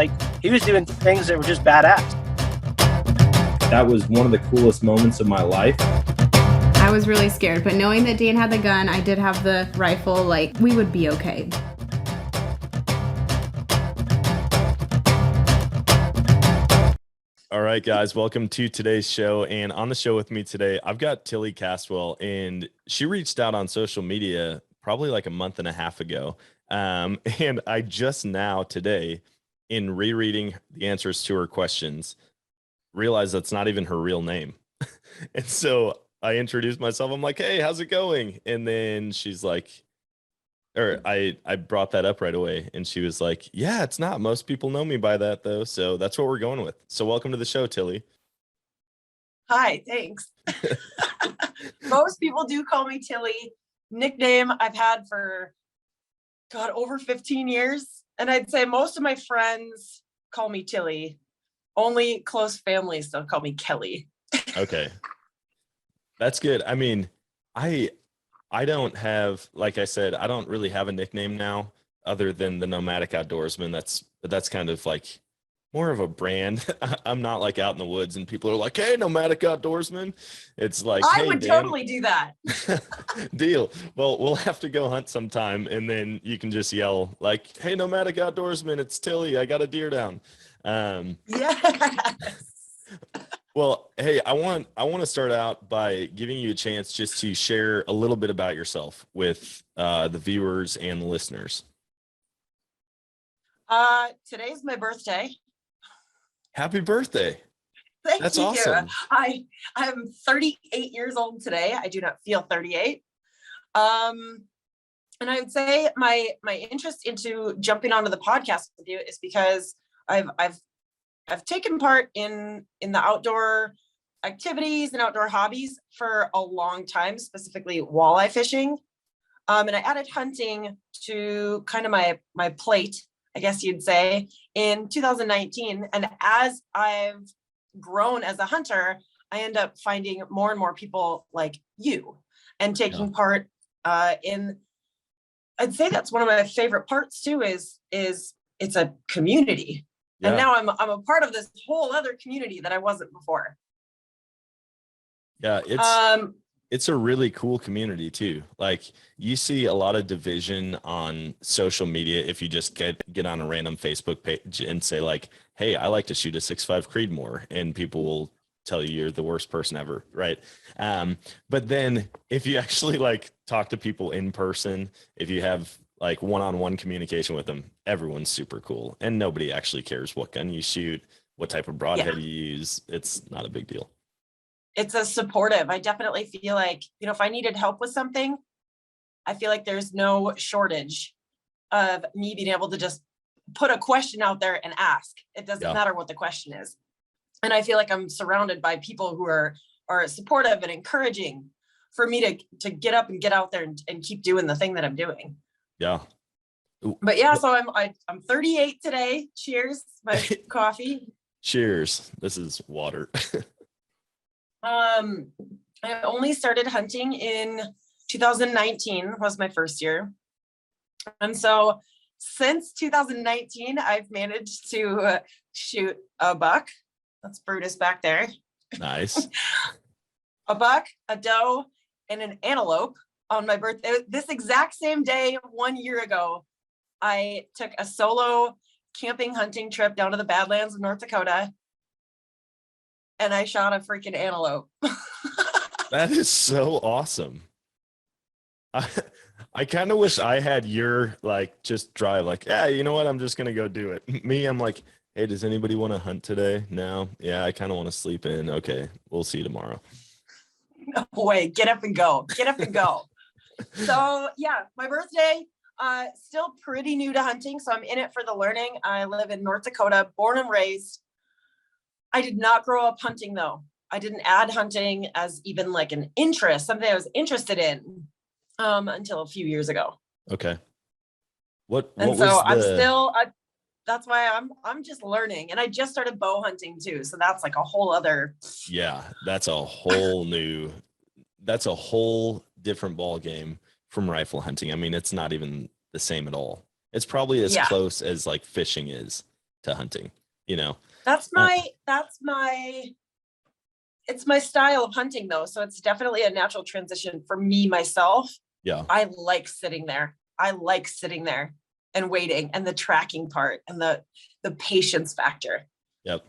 Like, he was doing things that were just badass. That was one of the coolest moments of my life. I was really scared, but knowing that Dan had the gun, I did have the rifle, like, we would be okay. All right, guys, welcome to today's show. And on the show with me today, I've got Tilly Castwell, and she reached out on social media probably like a month and a half ago. And I just now today, in rereading the answers to her questions, realized that's not even her real name. And so I introduced myself. I'm like, hey, how's it going? And then she's like, I brought that up right away, and she was like, yeah, it's not. Most people know me by that, though. So that's what we're going with. So welcome to the show, Tilly. Hi, thanks. Most people do call me Tilly. Nickname I've had for, God, over 15 years. And I'd say most of my friends call me Tilly. Only close family still call me Kelly. Okay. That's good. I mean, I don't have, like I said, I don't really have a nickname now other than the Nomadic Outdoorsman. That's kind of like more of a brand. I'm not like out in the woods and people are like, hey, Nomadic Outdoorsman. It's like, I hey, would Dan. totally do that. Deal. Well, we'll have to go hunt sometime, and then you can just yell like, hey, Nomadic Outdoorsman, it's Tilly. I got a deer down. Yes. Well, hey, I want to start out by giving you a chance just to share a little bit about yourself with the viewers and the listeners. Today's my birthday. Happy birthday. That's you. awesome. I'm 38 years old today. I do not feel 38. And I would say my interest into jumping onto the podcast with you is because I've taken part in the outdoor activities and outdoor hobbies for a long time, specifically walleye fishing. And I added hunting to kind of my plate, I guess you'd say, in 2019. And as I've grown as a hunter, I end up finding more and more people like you and taking part in, I'd say that's one of my favorite parts too, is it's a community. Yeah. And now I'm a part of this whole other community that I wasn't before. Yeah, it's a really cool community too. Like, you see a lot of division on social media if you just get on a random Facebook page and say like, hey, I like to shoot a 6.5 Creedmoor, and people will tell you you're the worst person ever, right? But then if you actually like talk to people in person, if you have like one-on-one communication with them, everyone's super cool, and nobody actually cares what gun you shoot, what type of broadhead you use. It's not a big deal. It's a supportive. I definitely feel like, if I needed help with something, I feel like there's no shortage of me being able to just put a question out there and ask. It doesn't matter what the question is. And I feel like I'm surrounded by people who are supportive and encouraging for me to get up and get out there and keep doing the thing that I'm doing. Yeah. But yeah, so I'm 38 today. Cheers, my coffee. Cheers. This is water. I only started hunting in 2019 was my first year. And so since 2019, I've managed to shoot a buck. That's Brutus back there. Nice. A buck, a doe, and an antelope on my birthday. This exact same day, 1 year ago, I took a solo camping hunting trip down to the Badlands of North Dakota, and I shot a freaking antelope. That is so awesome. I kind of wish I had your like just drive, like, yeah, you know what? I'm just gonna go do it. Me, I'm like, hey, does anybody want to hunt today? No. Yeah, I kind of want to sleep in. Okay, we'll see you tomorrow. No way. Get up and go. Get up and go. So yeah, my birthday, still pretty new to hunting. So I'm in it for the learning. I live in North Dakota, born and raised. I did not grow up hunting though. I didn't add hunting as even like an interest, something I was interested in until a few years ago. Okay. That's why I'm just learning, and I just started bow hunting too. So that's like a whole other. Yeah, that's a whole different ball game from rifle hunting. I mean, it's not even the same at all. It's probably as close as like fishing is. to hunting, you know? That's my it's my style of hunting though. So it's definitely a natural transition for me, myself. Yeah. I like sitting there. And waiting, and the tracking part, and the patience factor. Yep.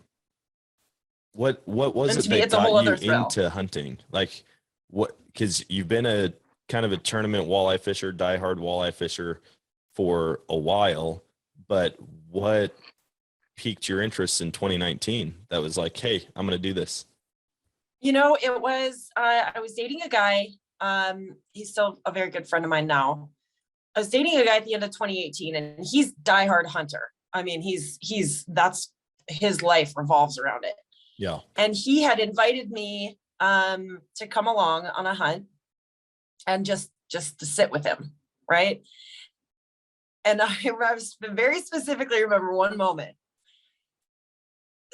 What was And it to me, that it's a whole got you other thrill. into hunting? Like what, because you've been a kind of a tournament walleye fisher, diehard walleye fisher for a while, but what piqued your interest in 2019 that was like, hey, I'm going to do this? You know, it was, I was dating a guy. He's still a very good friend of mine now. I was dating a guy at the end of 2018, and he's diehard hunter. I mean, that's his life revolves around it. Yeah. And he had invited me to come along on a hunt and just to sit with him, right? And I very specifically remember one moment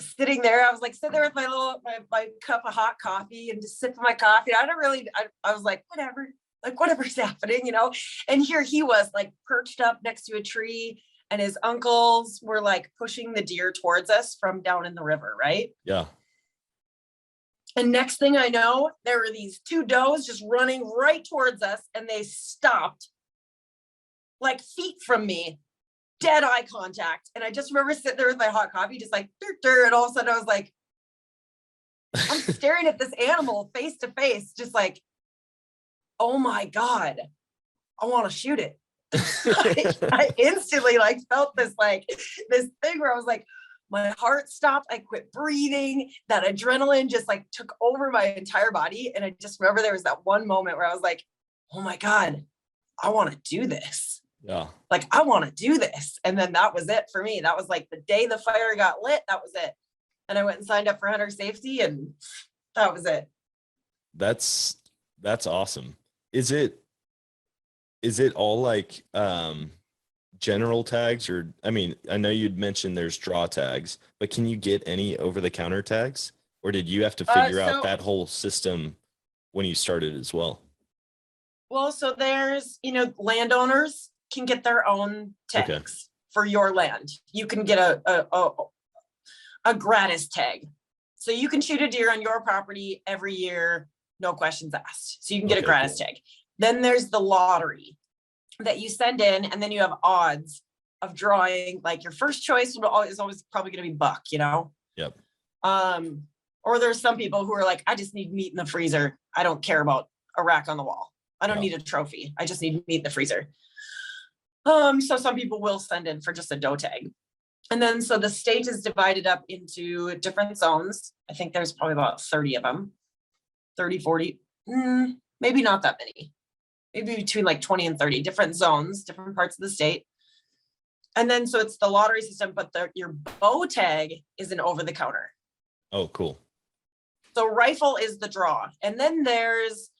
sitting there. I was like sitting there with my cup of hot coffee and just sipping my coffee. I was like, whatever's happening, you know? And here he was like perched up next to a tree, and his uncles were like pushing the deer towards us from down in the river, right? Yeah. And next thing I know, there were these two does just running right towards us, and they stopped like feet from me, dead eye contact. And I just remember sitting there with my hot coffee, just like, and all of a sudden I was like, I'm staring at this animal face to face, just like, oh my God, I want to shoot it. I instantly like felt this thing where I was like, my heart stopped. I quit breathing. That adrenaline just like took over my entire body. And I just remember there was that one moment where I was like, oh my God, I want to do this. Yeah. Like, I want to do this. And then that was it for me. That was like the day the fire got lit. That was it. And I went and signed up for hunter safety, and that was it. That's awesome. Is it all like general tags, or I mean, I know you'd mentioned there's draw tags, but can you get any over the counter tags, or did you have to figure out that whole system when you started as well? Well, so there's, landowners can get their own tags for your land. You can get a gratis tag. So you can shoot a deer on your property every year, no questions asked. So you can get a gratis tag. Then there's the lottery that you send in, and then you have odds of drawing. Like your first choice is always probably going to be buck, Yep. Or there's some people who are like, I just need meat in the freezer. I don't care about a rack on the wall. I don't need a trophy. I just need meat in the freezer. So some people will send in for just a doe tag. And then, so the state is divided up into different zones. I think there's probably about 30 of them, 30, 40, maybe not that many, maybe between like 20 and 30 different zones, different parts of the state. And then, so it's the lottery system, but your bow tag is an over the counter. Oh, cool. So rifle is the draw. And then there's,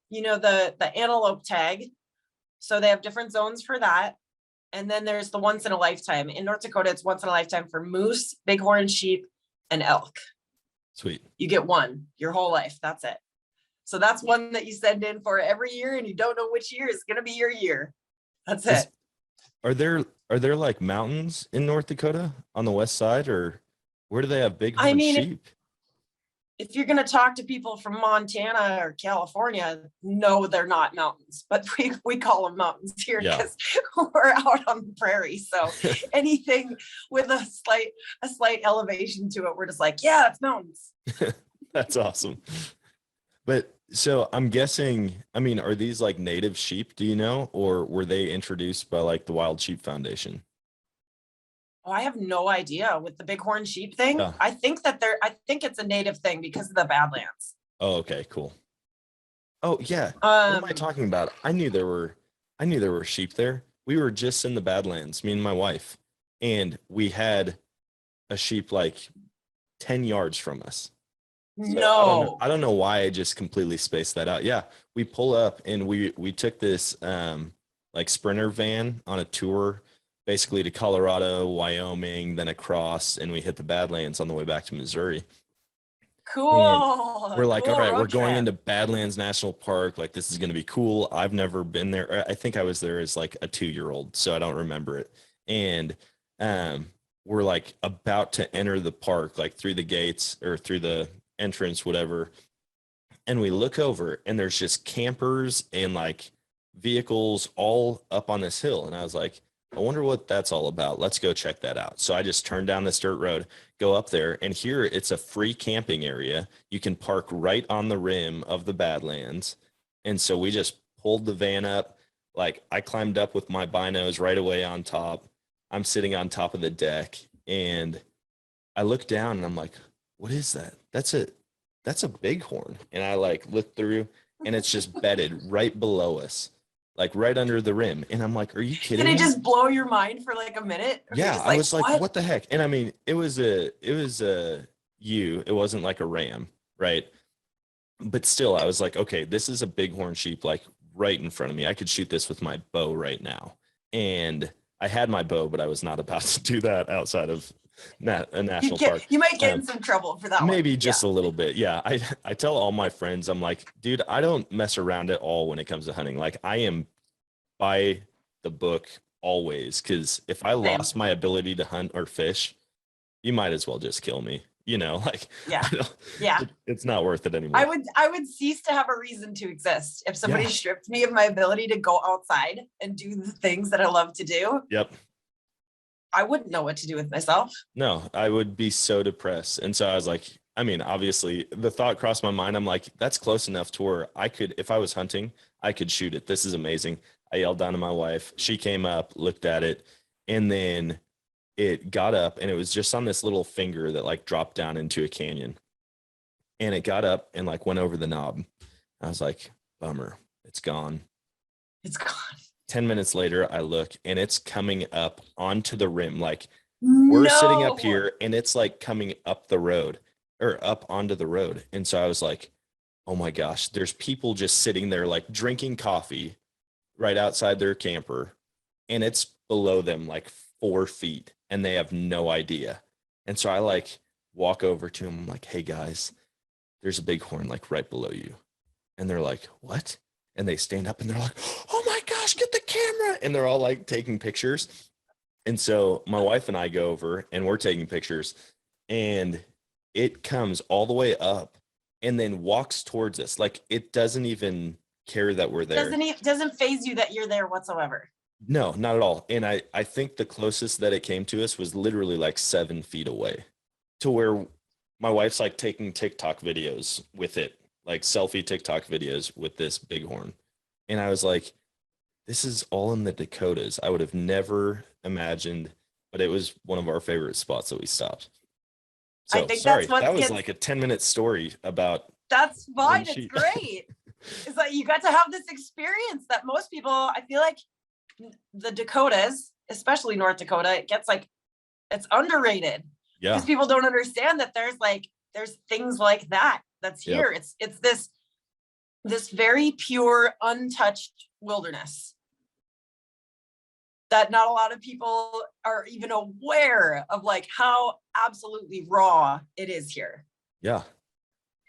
the antelope tag. So they have different zones for that. And then there's the once in a lifetime. In North Dakota, it's once in a lifetime for moose, bighorn sheep, and elk. Sweet. You get one your whole life. That's it. So that's one that you send in for every year, and you don't know which year is going to be your year. That's it. Are there like mountains in North Dakota on the west side, or where do they have bighorn sheep? If you're going to talk to people from Montana or California, no, they're not mountains, but we call them mountains here because we're out on the prairie. So anything with a slight elevation to it, we're just like, yeah, it's mountains. That's awesome. But so I'm guessing, are these like native sheep, do you know, or were they introduced by like the Wild Sheep Foundation? Oh, I have no idea with the bighorn sheep thing. Yeah. I think it's a native thing because of the Badlands. Oh, okay, cool. Oh yeah. What am I talking about? I knew there were sheep there. We were just in the Badlands, me and my wife, and we had a sheep like 10 yards from us. So no. I don't know why I just completely spaced that out. Yeah. We pull up and we took this like Sprinter van on a tour, basically to Colorado, Wyoming, then across, and we hit the Badlands on the way back to Missouri. Cool. And we're like, all right, we're going into Badlands National Park. Like, this is going to be cool. I've never been there. I think I was there as like a 2-year-old, so I don't remember it. And we're like about to enter the park, like through the gates or through the entrance, whatever. And we look over and there's just campers and like vehicles all up on this hill. And I was like, I wonder what that's all about. Let's go check that out. So I just turned down this dirt road, go up there, and here it's a free camping area. You can park right on the rim of the Badlands. And so we just pulled the van up. Like I climbed up with my binos right away on top. I'm sitting on top of the deck and I look down and I'm like, what is that? That's a bighorn. And I like look through and it's just bedded right below us, like right under the rim. And I'm like, are you kidding me? Did it just blow your mind for like a minute? Or Yeah. just I was like, what the heck? And I mean, it was a ewe. It wasn't like a ram, right? But still, I was like, okay, this is a bighorn sheep, like right in front of me. I could shoot this with my bow right now. And I had my bow, but I was not about to do that outside of a national park. You might get in some trouble for that. Maybe just a little bit. Yeah. I tell all my friends, I'm like, dude, I don't mess around at all when it comes to hunting. Like I am by the book always. Cause if I lost my ability to hunt or fish, you might as well just kill me. You know, like, it's not worth it anymore. I would cease to have a reason to exist if somebody stripped me of my ability to go outside and do the things that I love to do. Yep. I wouldn't know what to do with myself. No, I would be so depressed. And so I was like, I mean, obviously the thought crossed my mind. I'm like, that's close enough to where I could, if I was hunting, I could shoot it. This is amazing. I yelled down to my wife. She came up, looked at it, and then it got up and it was just on this little finger that like dropped down into a canyon. And it got up and like went over the knob. I was like, bummer, it's gone. It's gone. 10 minutes later, I look and it's coming up onto the rim. Like we're sitting up here and it's like coming up the road or up onto the road. And so I was like, oh my gosh, there's people just sitting there like drinking coffee right outside their camper. And it's below them like 4 feet and they have no idea. And so I like walk over to them. I'm like, hey guys, there's a bighorn like right below you. And they're like, what? And they stand up and they're like, oh my gosh, get the camera. And they're all like taking pictures. And so my wife and I go over and we're taking pictures and it comes all the way up and then walks towards us. Like it doesn't even care that we're there. Doesn't faze you that you're there whatsoever. No, not at all. And I think the closest that it came to us was literally like 7 feet away to where my wife's like taking TikTok videos with it, like selfie TikTok videos with this bighorn. And I was like, this is all in the Dakotas. I would have never imagined, but it was one of our favorite spots that we stopped. So I think sorry, that's what that was like a 10-minute story about. That's fine. It's great. It's like you got to have this experience that most people, I feel like the Dakotas, especially North Dakota, it gets like, it's underrated. Yeah. Because people don't understand that there's things like that that's here. Yep. It's this very pure, untouched wilderness that not a lot of people are even aware of, like how absolutely raw it is here. Yeah.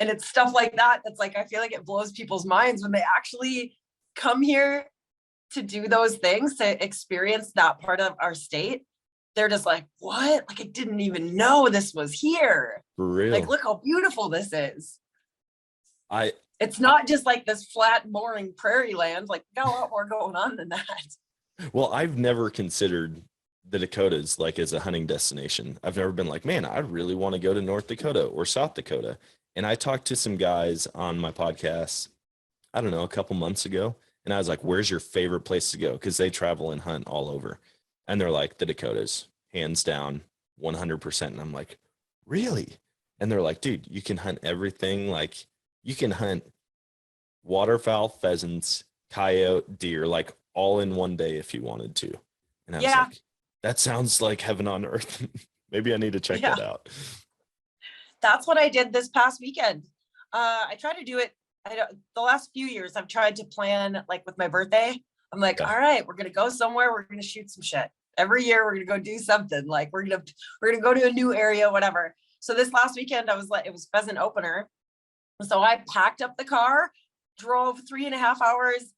And it's stuff like that that's like, I feel like it blows people's minds when they actually come here to do those things, to experience that part of our state. They're just like, what? Like, I didn't even know this was here. For real. Like, look how beautiful this is. It's not just like this flat, boring prairie land. Like, got a lot more going on than that. Well, I've never considered the Dakotas like as a hunting destination. I've never been like, man, I really want to go to North Dakota or South Dakota. And I talked to some guys on my podcast, I don't know, a couple months ago. And I was like, where's your favorite place to go? Because they travel and hunt all over. And they're like, the Dakotas, hands down, 100%. And I'm like, really? And they're like, dude, you can hunt everything. Like, you can hunt waterfowl, pheasants, coyote, deer, like all in one day if you wanted to. And I was like, that sounds like heaven on earth. Maybe I need to check that out. That's what I did this past weekend. I try to do it. The last few years, I've tried to plan like with my birthday. I'm like, all right, we're going to go somewhere. We're going to shoot some shit. Every year we're going to go do something. Like we're going to go to a new area, whatever. So this last weekend I was like, it was pheasant opener. So I packed up the car, drove 3.5 hours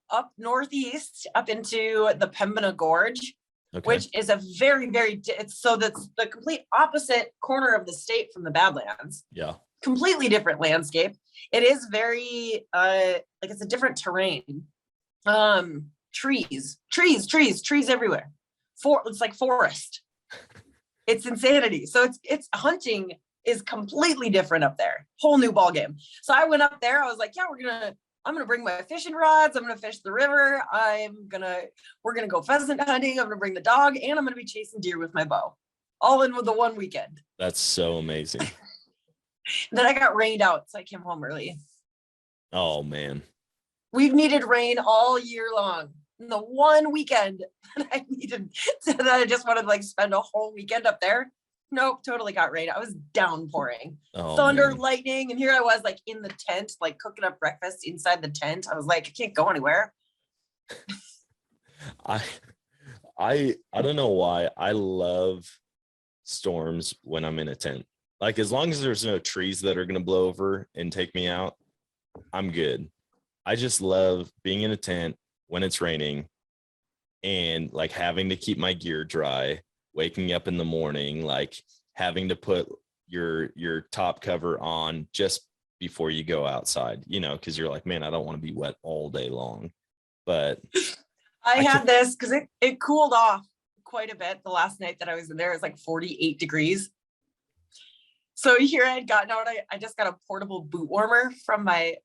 up northeast, up into the Pembina Gorge. Okay. which is a very, it's so that's the complete opposite corner of the state from the Badlands. Yeah. Completely different landscape. It is very like it's a different terrain. Trees everywhere. It's like forest. It's insanity. So it's hunting is completely different up there. Whole new ball game. So I went up there. I was like, yeah, I'm gonna bring my fishing rods. I'm gonna fish the river. We're gonna go pheasant hunting. I'm gonna bring the dog, and I'm gonna be chasing deer with my bow, all in with the one weekend. That's so amazing. Then I got rained out, so I came home early. Oh man. We've needed rain all year long. And the one weekend that I just wanted to like spend a whole weekend up there. Nope, totally got rain. I was downpouring. Oh, Thunder, man. lightning, and here I was like in the tent, like cooking up breakfast inside the tent. I was like, I can't go anywhere. I don't know why I love storms when I'm in a tent. Like as long as there's no trees that are going to blow over and take me out, I'm good. I just love being in a tent when it's raining and like having to keep my gear dry, waking up in the morning, like having to put your top cover on just before you go outside, you know, because you're like, man, I don't want to be wet all day long. But I had this because it cooled off quite a bit the last night that I was in there. It was like 48 degrees. So here I had gotten out, I just got a portable boot warmer from my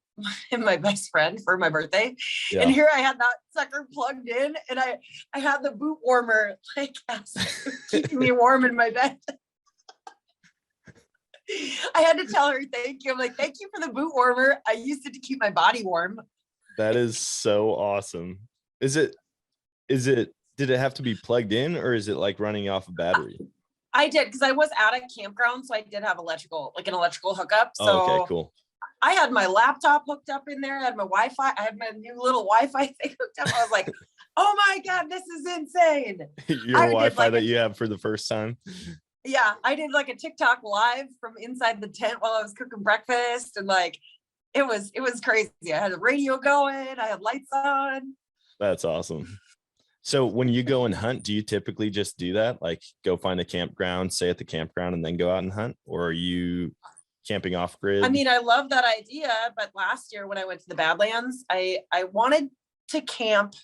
best friend for my birthday. yeah. And here I had that sucker plugged in, and I had the boot warmer like keeping me warm in my bed. I had to tell her thank you. I'm like, thank you for the boot warmer. I used it to keep my body warm. That is so awesome. Did it have to be plugged in, or is it like running off a battery? I did, because I was at a campground, so I did have an electrical hookup. So Oh, okay, cool. I had my laptop hooked up in there. I had my Wi-Fi. I had my new little Wi-Fi thing hooked up. I was like, oh my God, this is insane. Your Wi-Fi that you have for the first time. Yeah, I did like a TikTok live from inside the tent while I was cooking breakfast, and like it was crazy. I had the radio going, I had lights on. That's awesome. So when you go and hunt, do you typically just do that? Like go find a campground, stay at the campground, and then go out and hunt? Or are you camping off grid? I mean, I love that idea, but last year when I went to the Badlands, I wanted to camp,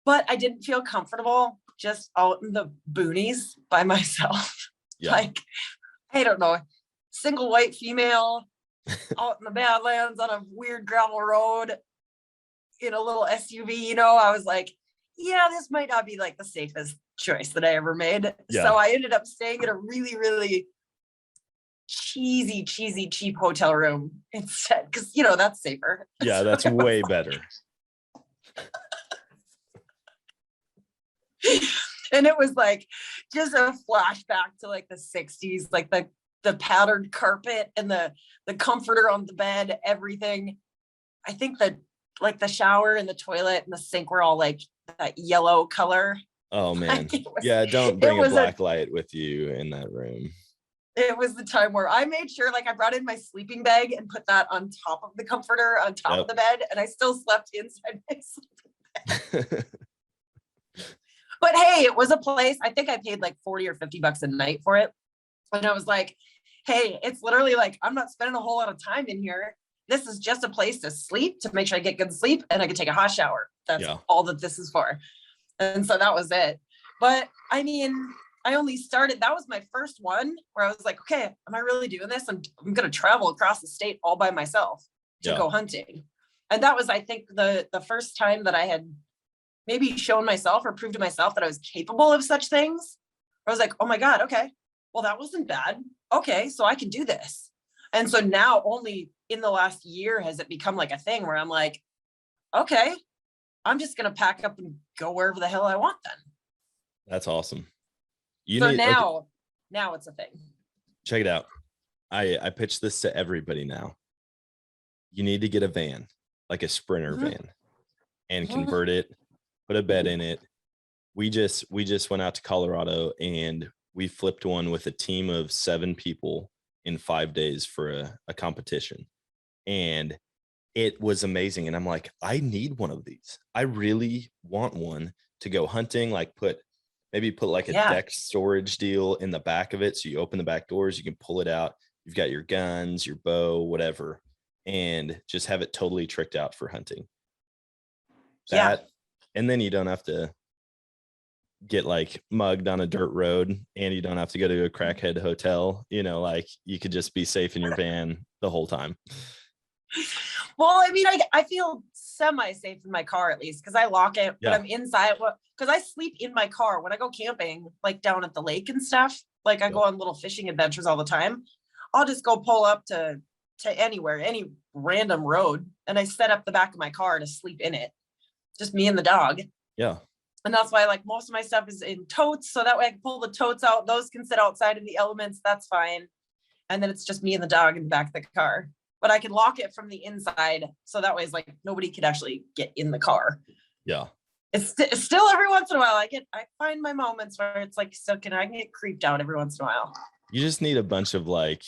but I didn't feel comfortable just out in the boonies by myself. Yeah. Like, I don't know, single white female out in the Badlands on a weird gravel road in a little SUV, you know. I was like, yeah, this might not be like the safest choice that I ever made. Yeah. So I ended up staying in a really, really cheesy, cheap hotel room instead, because you know that's safer. Yeah, that's way better. And it was like just a flashback to like the 60s, like the patterned carpet and the comforter on the bed, everything. I think that like the shower and the toilet and the sink were all like that yellow color. Oh man. Was, yeah, don't bring a black light with you in that room. It was the time where I made sure, like I brought in my sleeping bag and put that on top of the comforter on top of the bed, and I still slept inside my sleeping bag. But hey, it was a place, I think I paid like 40 or 50 bucks a night for it. And I was like, hey, it's literally like, I'm not spending a whole lot of time in here. This is just a place to sleep, to make sure I get good sleep, and I can take a hot shower. That's all that this is for. And so that was it. But I mean, I only started, that was my first one where I was like, okay, am I really doing this? I'm going to travel across the state all by myself to go hunting. And that was, I think, the first time that I had maybe shown myself or proved to myself that I was capable of such things. I was like, oh my God, okay, well, that wasn't bad. Okay, so I can do this. And so now only in the last year has it become like a thing where I'm like, okay, I'm just going to pack up and go wherever the hell I want then. That's awesome. Now it's a thing. Check it out. I pitch this to everybody now. You need to get a van, like a Sprinter van, and convert it, put a bed in it. We just went out to Colorado and we flipped one with a team of 7 people in 5 days for a competition. And it was amazing. And I'm like, I need one of these. I really want one to go hunting, like maybe put like a Yeah. deck storage deal in the back of it. So you open the back doors, you can pull it out. You've got your guns, your bow, whatever, and just have it totally tricked out for hunting. Yeah. That, and then you don't have to get like mugged on a dirt road, and you don't have to go to a crackhead hotel. You know, like you could just be safe in your van the whole time. Well, I mean, I feel semi-safe in my car at least because I lock it, Yeah. but I'm inside. Because I sleep in my car when I go camping, like down at the lake and stuff. Like I go on little fishing adventures all the time. I'll just go pull up to anywhere, any random road, and I set up the back of my car to sleep in it. Just me and the dog. Yeah. And that's why like most of my stuff is in totes. So that way I can pull the totes out. Those can sit outside in the elements. That's fine. And then it's just me and the dog in the back of the car. But I can lock it from the inside. So that way it's like nobody could actually get in the car. Yeah. It's still every once in a while I find my moments where it's like, so I can get creeped out every once in a while. You just need a bunch of like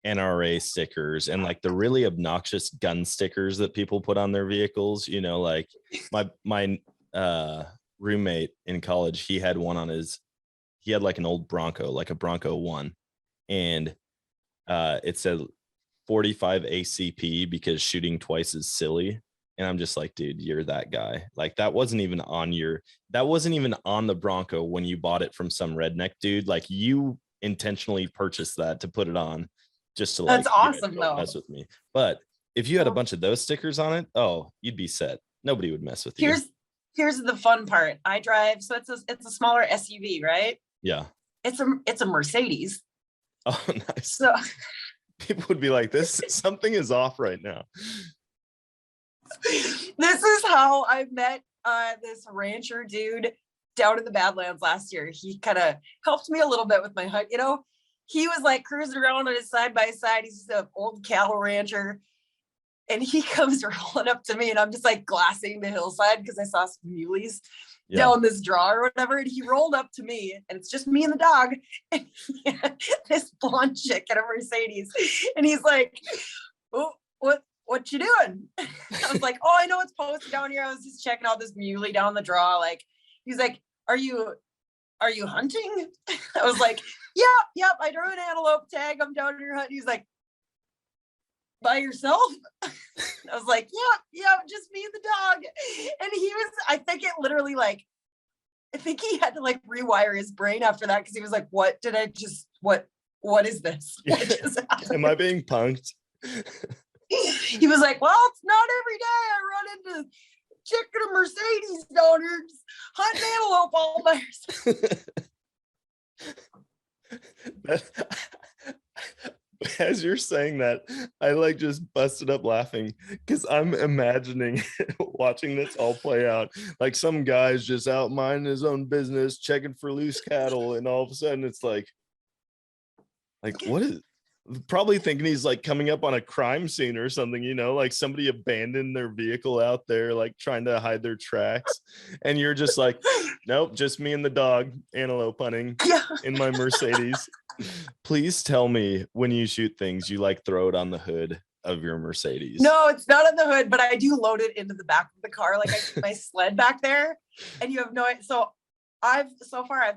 NRA stickers and like the really obnoxious gun stickers that people put on their vehicles. You know, like my roommate in college, he had like an old Bronco, like a Bronco 1, and it said 45 ACP because shooting twice is silly. And I'm just like, dude, you're that guy. Like that wasn't even on the Bronco when you bought it from some redneck dude. Like you intentionally purchased that to put it on just to like, that's awesome though. Mess with me. But if you had a bunch of those stickers on it, oh, you'd be set. Nobody would mess with you. Here's the fun part. I drive, so it's a smaller SUV, right? Yeah. It's a Mercedes. Oh, nice. So people would be like, something is off right now. This is how I met this rancher dude down in the Badlands last year. He kind of helped me a little bit with my hunt. You know, he was like cruising around on his side by side. He's an old cattle rancher. And he comes rolling up to me, and I'm just like glassing the hillside because I saw some muleys down this draw or whatever. And he rolled up to me, and it's just me and the dog, and he had this blonde chick in a Mercedes. And he's like, "Oh, what you doing?" I was like, "Oh, I know it's posted down here. I was just checking out this muley down the draw." Like, he's like, "Are you hunting?" I was like, "Yep. I drew an antelope tag. I'm down here hunting." He's like, "By yourself?" I was like, yeah, just me and the dog. And he was, I think he had to like rewire his brain after that, because he was like, what is this? What just happened? Am I being punked? He was like, well, it's not every day I run into chick in a Mercedes down here just hunting antelope all by herself. As you're saying that, I like just busted up laughing because I'm imagining watching this all play out. Like some guy's just out minding his own business, checking for loose cattle, and all of a sudden it's like what is, probably thinking he's like coming up on a crime scene or something, you know, like somebody abandoned their vehicle out there, like trying to hide their tracks. And you're just like, nope, just me and the dog antelope hunting in my Mercedes. Please tell me when you shoot things, you like throw it on the hood of your Mercedes. No, it's not on the hood, but I do load it into the back of the car. Like I keep my sled back there, and you have no idea. So I've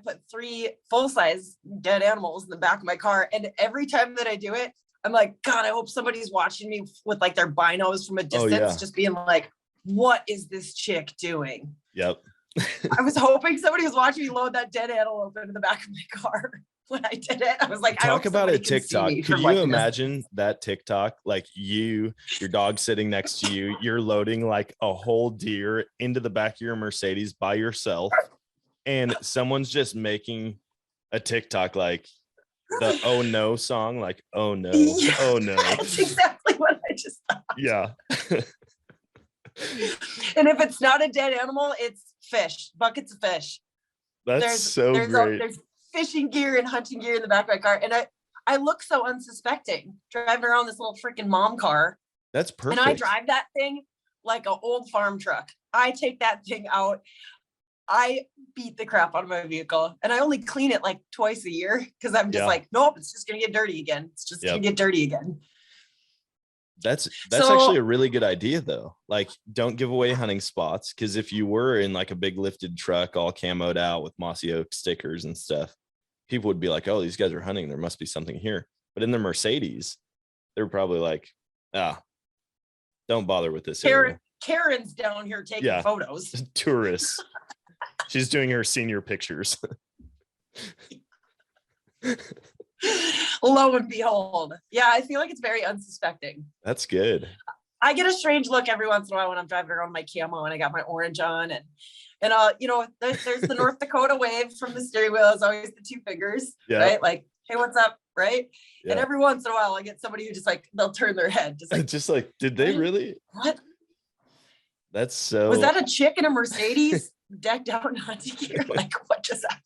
put 3 full-size dead animals in the back of my car. And every time that I do it, I'm like, God, I hope somebody's watching me with like their binos from a distance, just being like, what is this chick doing? Yep. I was hoping somebody was watching me load that dead antelope into the back of my car. When I did it, I was like, talk about a TikTok. Could you imagine that TikTok? Like your dog sitting next to you, you're loading like a whole deer into the back of your Mercedes by yourself, and someone's just making a TikTok like the "Oh no" song, like "Oh no, oh no." That's exactly what I just thought. Yeah. And if it's not a dead animal, it's fish, buckets of fish. There's great. There's fishing gear and hunting gear in the back of my car, and I look so unsuspecting driving around this little freaking mom car. That's perfect. And I drive that thing like an old farm truck. I take that thing out. I beat the crap out of my vehicle, and I only clean it like twice a year because I'm just like, nope, it's just gonna get dirty again. It's just gonna get dirty again. That's So- actually a really good idea though. Like, don't give away hunting spots, because if you were in like a big lifted truck all camoed out with mossy oak stickers and stuff, people would be like, oh, these guys are hunting, there must be something here. But in their Mercedes, they're probably like, don't bother with this area. Karen's down here taking photos. Tourists. She's doing her senior pictures. Lo and behold. Yeah, I feel like it's very unsuspecting. That's good. I get a strange look every once in a while when I'm driving around my camo and I got my orange on, and there's the North Dakota wave from the steering wheel is always the two fingers, right? Like, hey, what's up, right? Yeah. And every once in a while I get somebody who just like, they'll turn their head, just like, did they really? What? That's so. Was that a chick in a Mercedes decked out in hunting gear? Like, what just happened?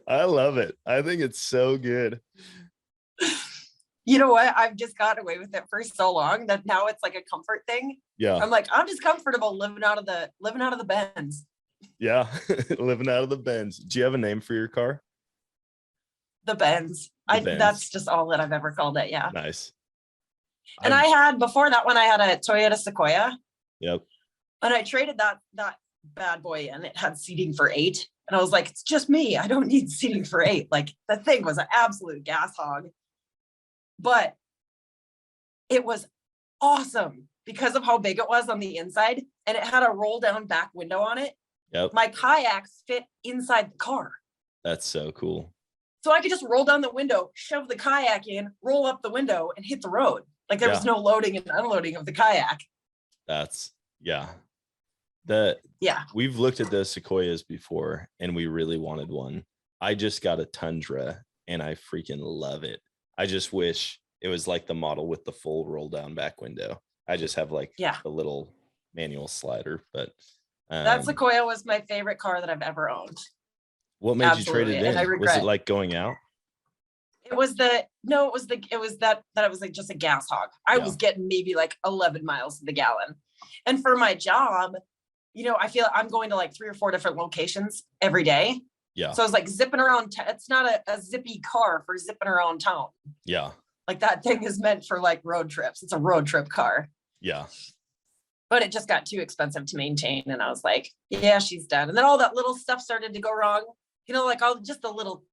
I love it. I think it's so good. You know what? I've just gotten away with it for so long that now it's like a comfort thing. Yeah. I'm like, I'm just comfortable living out of the BENZ. Yeah. Living out of the BENZ. Do you have a name for your car? The BENZ. BENZ. That's just all that I've ever called it. Yeah. Nice. And I had, before that one, I had a Toyota Sequoia. Yep. And I traded that bad boy in. It had seating for 8. And I was like, it's just me. I don't need seating for 8. Like, the thing was an absolute gas hog. But it was awesome because of how big it was on the inside. And it had a roll down back window on it. Yep. My kayaks fit inside the car. That's so cool. So I could just roll down the window, shove the kayak in, roll up the window, and hit the road. Like, there was no loading and unloading of the kayak. We've looked at those Sequoias before and we really wanted one. I just got a Tundra and I freaking love it. I just wish it was like the model with the full roll down back window. I just have like the little manual slider, but that Sequoia was my favorite car that I've ever owned. What made you trade it in? Was it like going out? It was that it was like just a gas hog. I was getting maybe like 11 miles to the gallon. And for my job, I feel I'm going to like 3 or 4 different locations every day. Yeah. So I was like zipping around. It's not a zippy car for zipping around town. Yeah. Like, that thing is meant for like road trips. It's a road trip car. Yeah. But it just got too expensive to maintain. And I was like, yeah, she's done. And then all that little stuff started to go wrong. Like all just the little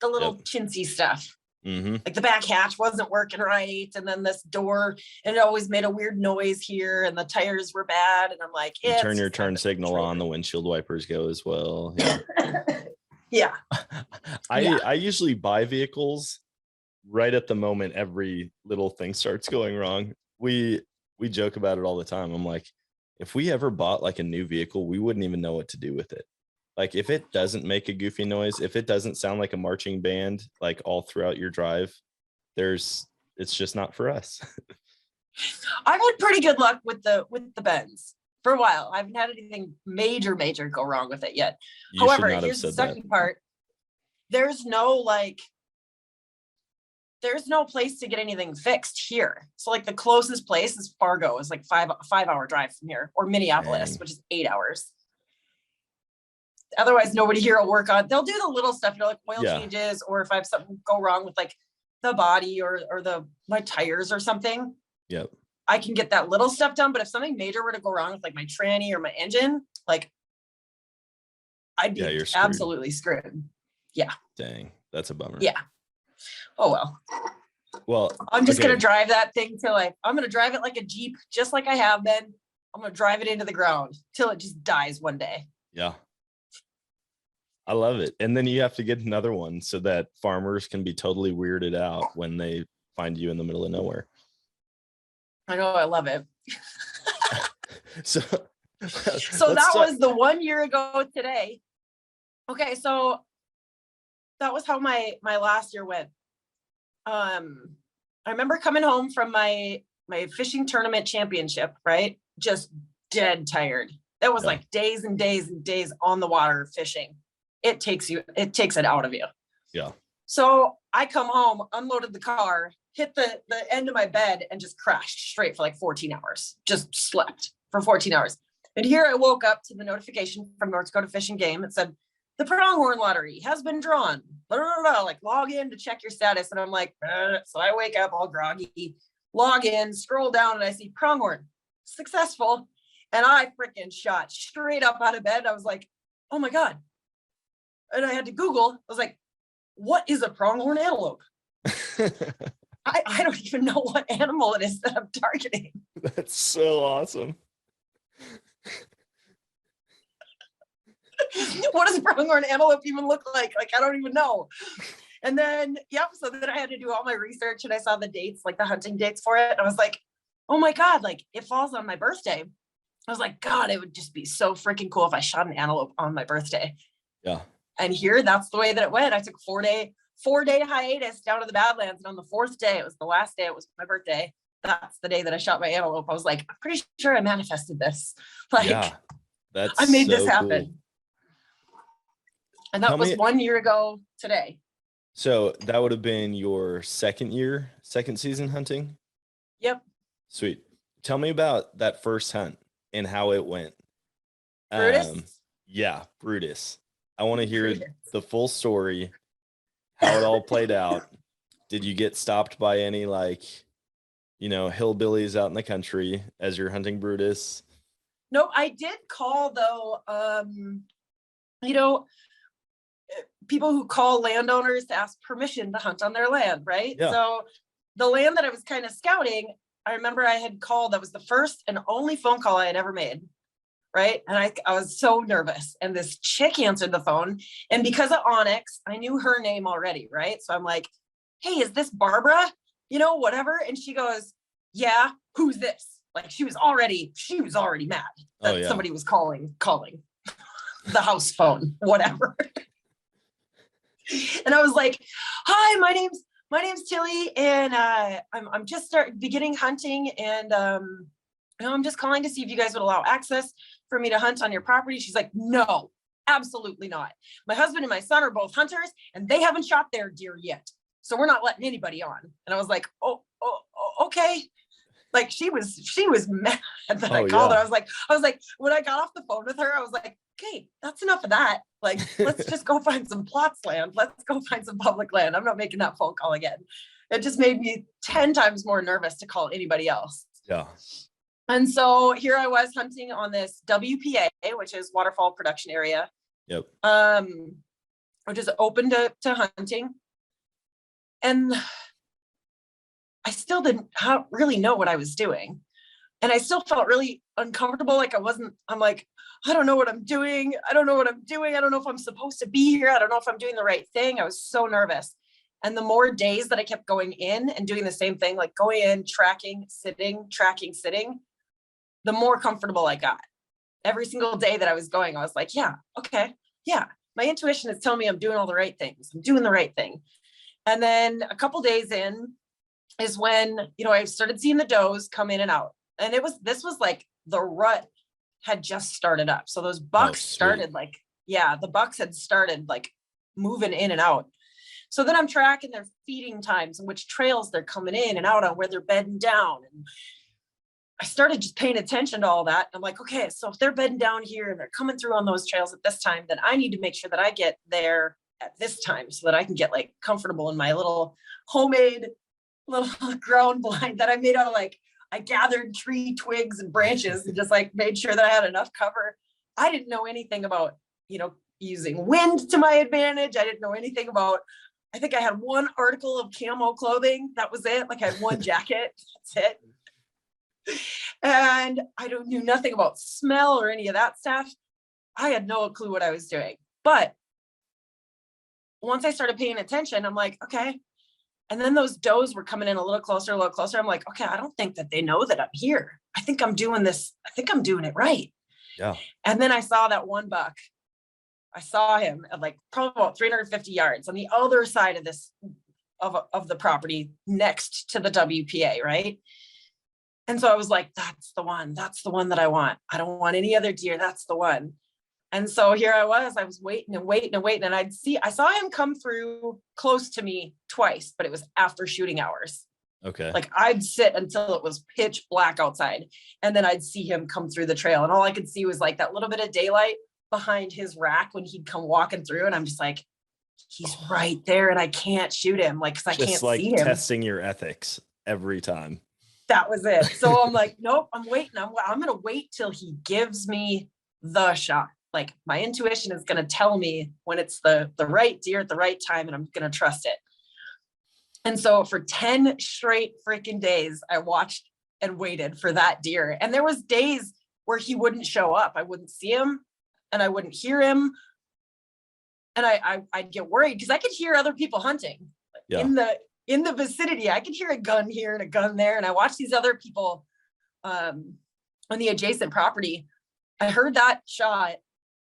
chintzy stuff. Mm-hmm. Like the back hatch wasn't working right. And then this door, and it always made a weird noise here. And the tires were bad. And I'm like, you turn your turn signal on, the windshield wipers go as well. Yeah. Yeah. I usually buy vehicles right at the moment every little thing starts going wrong. We joke about it all the time. I'm like, if we ever bought like a new vehicle, we wouldn't even know what to do with it. Like, if it doesn't make a goofy noise, if it doesn't sound like a marching band, like all throughout your drive, it's just not for us. I've had pretty good luck with the BENZ for a while. I haven't had anything major go wrong with it yet. However, here's the second part. There's no place to get anything fixed here. So like the closest place is Fargo. It's like 5-hour drive from here, or Minneapolis, which is 8 hours. Otherwise, nobody here will work on. They'll do the little stuff, like oil changes, or if I have something go wrong with like the body or my tires or something. Yep. I can get that little stuff done. But if something major were to go wrong with like my tranny or my engine, like, I'd be absolutely screwed. Yeah. Dang, that's a bummer. Yeah. Oh well. Well, I'm just gonna drive that thing till I'm gonna drive it like a Jeep, just like I have been. I'm gonna drive it into the ground till it just dies one day. Yeah. I love it. And then you have to get another one so that farmers can be totally weirded out when they find you in the middle of nowhere. I know, I love it. So that was the 1 year ago today. Okay, so that was how my last year went. I remember coming home from my fishing tournament championship, right? Just dead tired. That was like days and days and days on the water fishing. It takes it out of you. Yeah. So I come home, unloaded the car, hit the end of my bed, and just crashed straight for like 14 hours. Just slept for 14 hours. And here I woke up to the notification from North Dakota Fish and Game. It said, the pronghorn lottery has been drawn. Blah, blah, blah, like, log in to check your status. And I'm like, so I wake up all groggy, log in, scroll down, and I see pronghorn, successful. And I freaking shot straight up out of bed. I was like, oh my God. And I had to Google, I was like, what is a pronghorn antelope? I don't even know what animal it is that I'm targeting. That's so awesome. What does a pronghorn antelope even look like? Like, I don't even know. And then, so then I had to do all my research and I saw the dates, like the hunting dates for it. And I was like, oh my God, like it falls on my birthday. I was like, God, it would just be so freaking cool if I shot an antelope on my birthday. Yeah. And here, that's the way that it went. I took a 4-day hiatus down to the Badlands. And on the 4th day, it was the last day, it was my birthday. That's the day that I shot my antelope. I was like, I'm pretty sure I manifested this. Like, yeah, that's I made this so happen. cool. And that was 1 year ago today. So that would have been your second season hunting? Yep. Sweet. Tell me about that first hunt and how it went. Brutus? Yeah, Brutus. I want to hear the full story, how it all played out. Did you get stopped by any hillbillies out in the country as you're hunting Brutus? No, I did call though, people who call landowners to ask permission to hunt on their land, right? Yeah. So the land that I was kind of scouting, I remember I had called, that was the first and only phone call I had ever made, right? And I was so nervous. And this chick answered the phone. And because of Onyx, I knew her name already, right? So I'm like, hey, is this Barbara? Whatever. And she goes, yeah, who's this? Like she was already mad that somebody was calling the house phone, whatever. And I was like, hi, my name's Tilly, and I'm just beginning hunting, and I'm just calling to see if you guys would allow access for me to hunt on your property. She's like, no, absolutely not. My husband and my son are both hunters, and they haven't shot their deer yet, so we're not letting anybody on. And I was like, oh okay. Like she was mad that I called her. I was like, when I got off the phone with her, I was like, okay, that's enough of that. Like, let's just go find some plots land. Let's go find some public land. I'm not making that phone call again. It just made me 10 times more nervous to call anybody else. Yeah. And so here I was hunting on this WPA, which is Waterfowl Production Area. Yep. Which is open to hunting. And I still didn't really know what I was doing. And I still felt really uncomfortable. I'm like, I don't know what I'm doing. I don't know if I'm supposed to be here. I don't know if I'm doing the right thing. I was so nervous. And the more days that I kept going in and doing the same thing, like going in, tracking, sitting, the more comfortable I got. Every single day that I was going, I was like, yeah, okay. Yeah. My intuition is telling me I'm doing all the right things. I'm doing the right thing. And then a couple days in is when, I started seeing the does come in and out. And this was like the rut had just started up. So those bucks started the bucks had started like moving in and out. So then I'm tracking their feeding times and which trails they're coming in and out on, where they're bedding down. And I started just paying attention to all that. I'm like, okay, so if they're bedding down here and they're coming through on those trails at this time, then I need to make sure that I get there at this time so that I can get like comfortable in my little homemade little ground blind that I made out of I gathered tree twigs and branches and just made sure that I had enough cover. I didn't know anything about, using wind to my advantage. I didn't know anything about, I think I had one article of camo clothing. That was it. I had one jacket. That's it. And I knew nothing about smell or any of that stuff. I had no clue what I was doing. But once I started paying attention, I'm like, okay. And then those does were coming in a little closer. I'm like, okay, I don't think that they know that I'm here. I think I'm doing this. I think I'm doing it right. Yeah. And then I saw that one buck. I saw him at probably about 350 yards on the other side of this, of the property next to the WPA, right? And so I was like, that's the one that I want. I don't want any other deer. That's the one. And so here I was waiting. And I saw him come through close to me twice, but it was after shooting hours. Okay. I'd sit until it was pitch black outside, and then I'd see him come through the trail. And all I could see was that little bit of daylight behind his rack when he'd come walking through. And I'm just like, he's right there and I can't shoot him. Cause I can't see him. Testing your ethics every time. that was it. So I'm like, nope, I'm waiting. I'm going to wait till he gives me the shot. Like my intuition is going to tell me when it's the right deer at the right time, and I'm going to trust it. And so for 10 straight freaking days, I watched and waited for that deer. And there was days where he wouldn't show up. I wouldn't see him and I wouldn't hear him. And I'd get worried because I could hear other people hunting in the vicinity. I could hear a gun here and a gun there. And I watched these other people on the adjacent property. I heard that shot.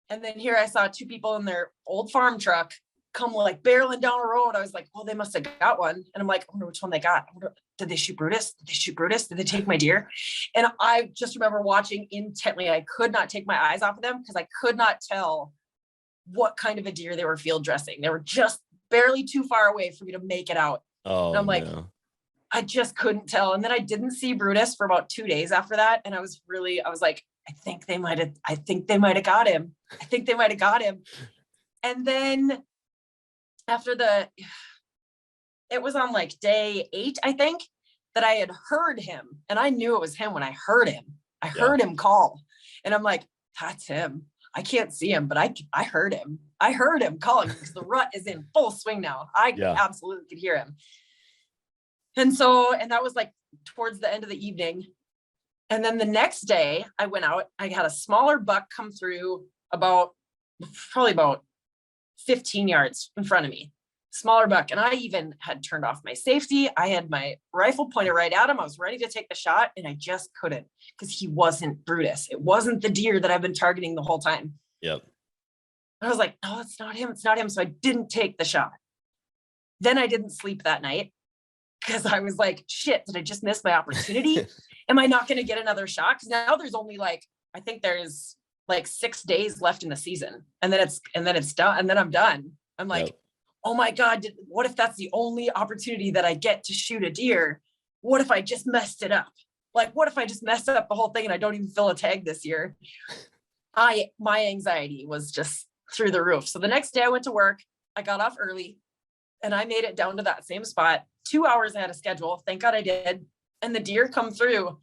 And then here I saw two people in their old farm truck come like barreling down a road. I was like, well, they must have got one. And I'm like, I wonder which one they got. Did they shoot Brutus? Did they shoot Brutus? Did they take my deer? And I just remember watching intently. I could not take my eyes off of them because I could not tell what kind of a deer they were field dressing. They were just barely too far away for me to make it out. Oh, and I'm like, no. I just couldn't tell. And then I didn't see Brutus for about 2 days after that. And I was like, I think they might have got him. I think they might have got him. And then after it was on like day 8, I think, that I had heard him, and I knew it was him when I heard him. I heard him call, and I'm like, that's him. I can't see him, but I heard him. I heard him calling because the rut is in full swing now. I absolutely could hear him. And that was like towards the end of the evening. And then the next day I went out, I had a smaller buck come through probably about 15 yards in front of me, smaller buck. And I even had turned off my safety. I had my rifle pointed right at him. I was ready to take the shot, and I just couldn't because he wasn't Brutus. It wasn't the deer that I've been targeting the whole time. Yep. I was like, no, it's not him. It's not him. So I didn't take the shot. Then I didn't sleep that night because I was like, shit, did I just miss my opportunity? Am I not going to get another shot? Because now there's only I think there's 6 days left in the season, and then it's done. And then I'm done. I'm like, oh my God, what if that's the only opportunity that I get to shoot a deer? What if I just messed it up? Like, what if I just messed up the whole thing and I don't even fill a tag this year? My anxiety was just through the roof. So the next day I went to work, I got off early, and I made it down to that same spot 2 hours ahead of schedule. Thank God I did. And the deer come through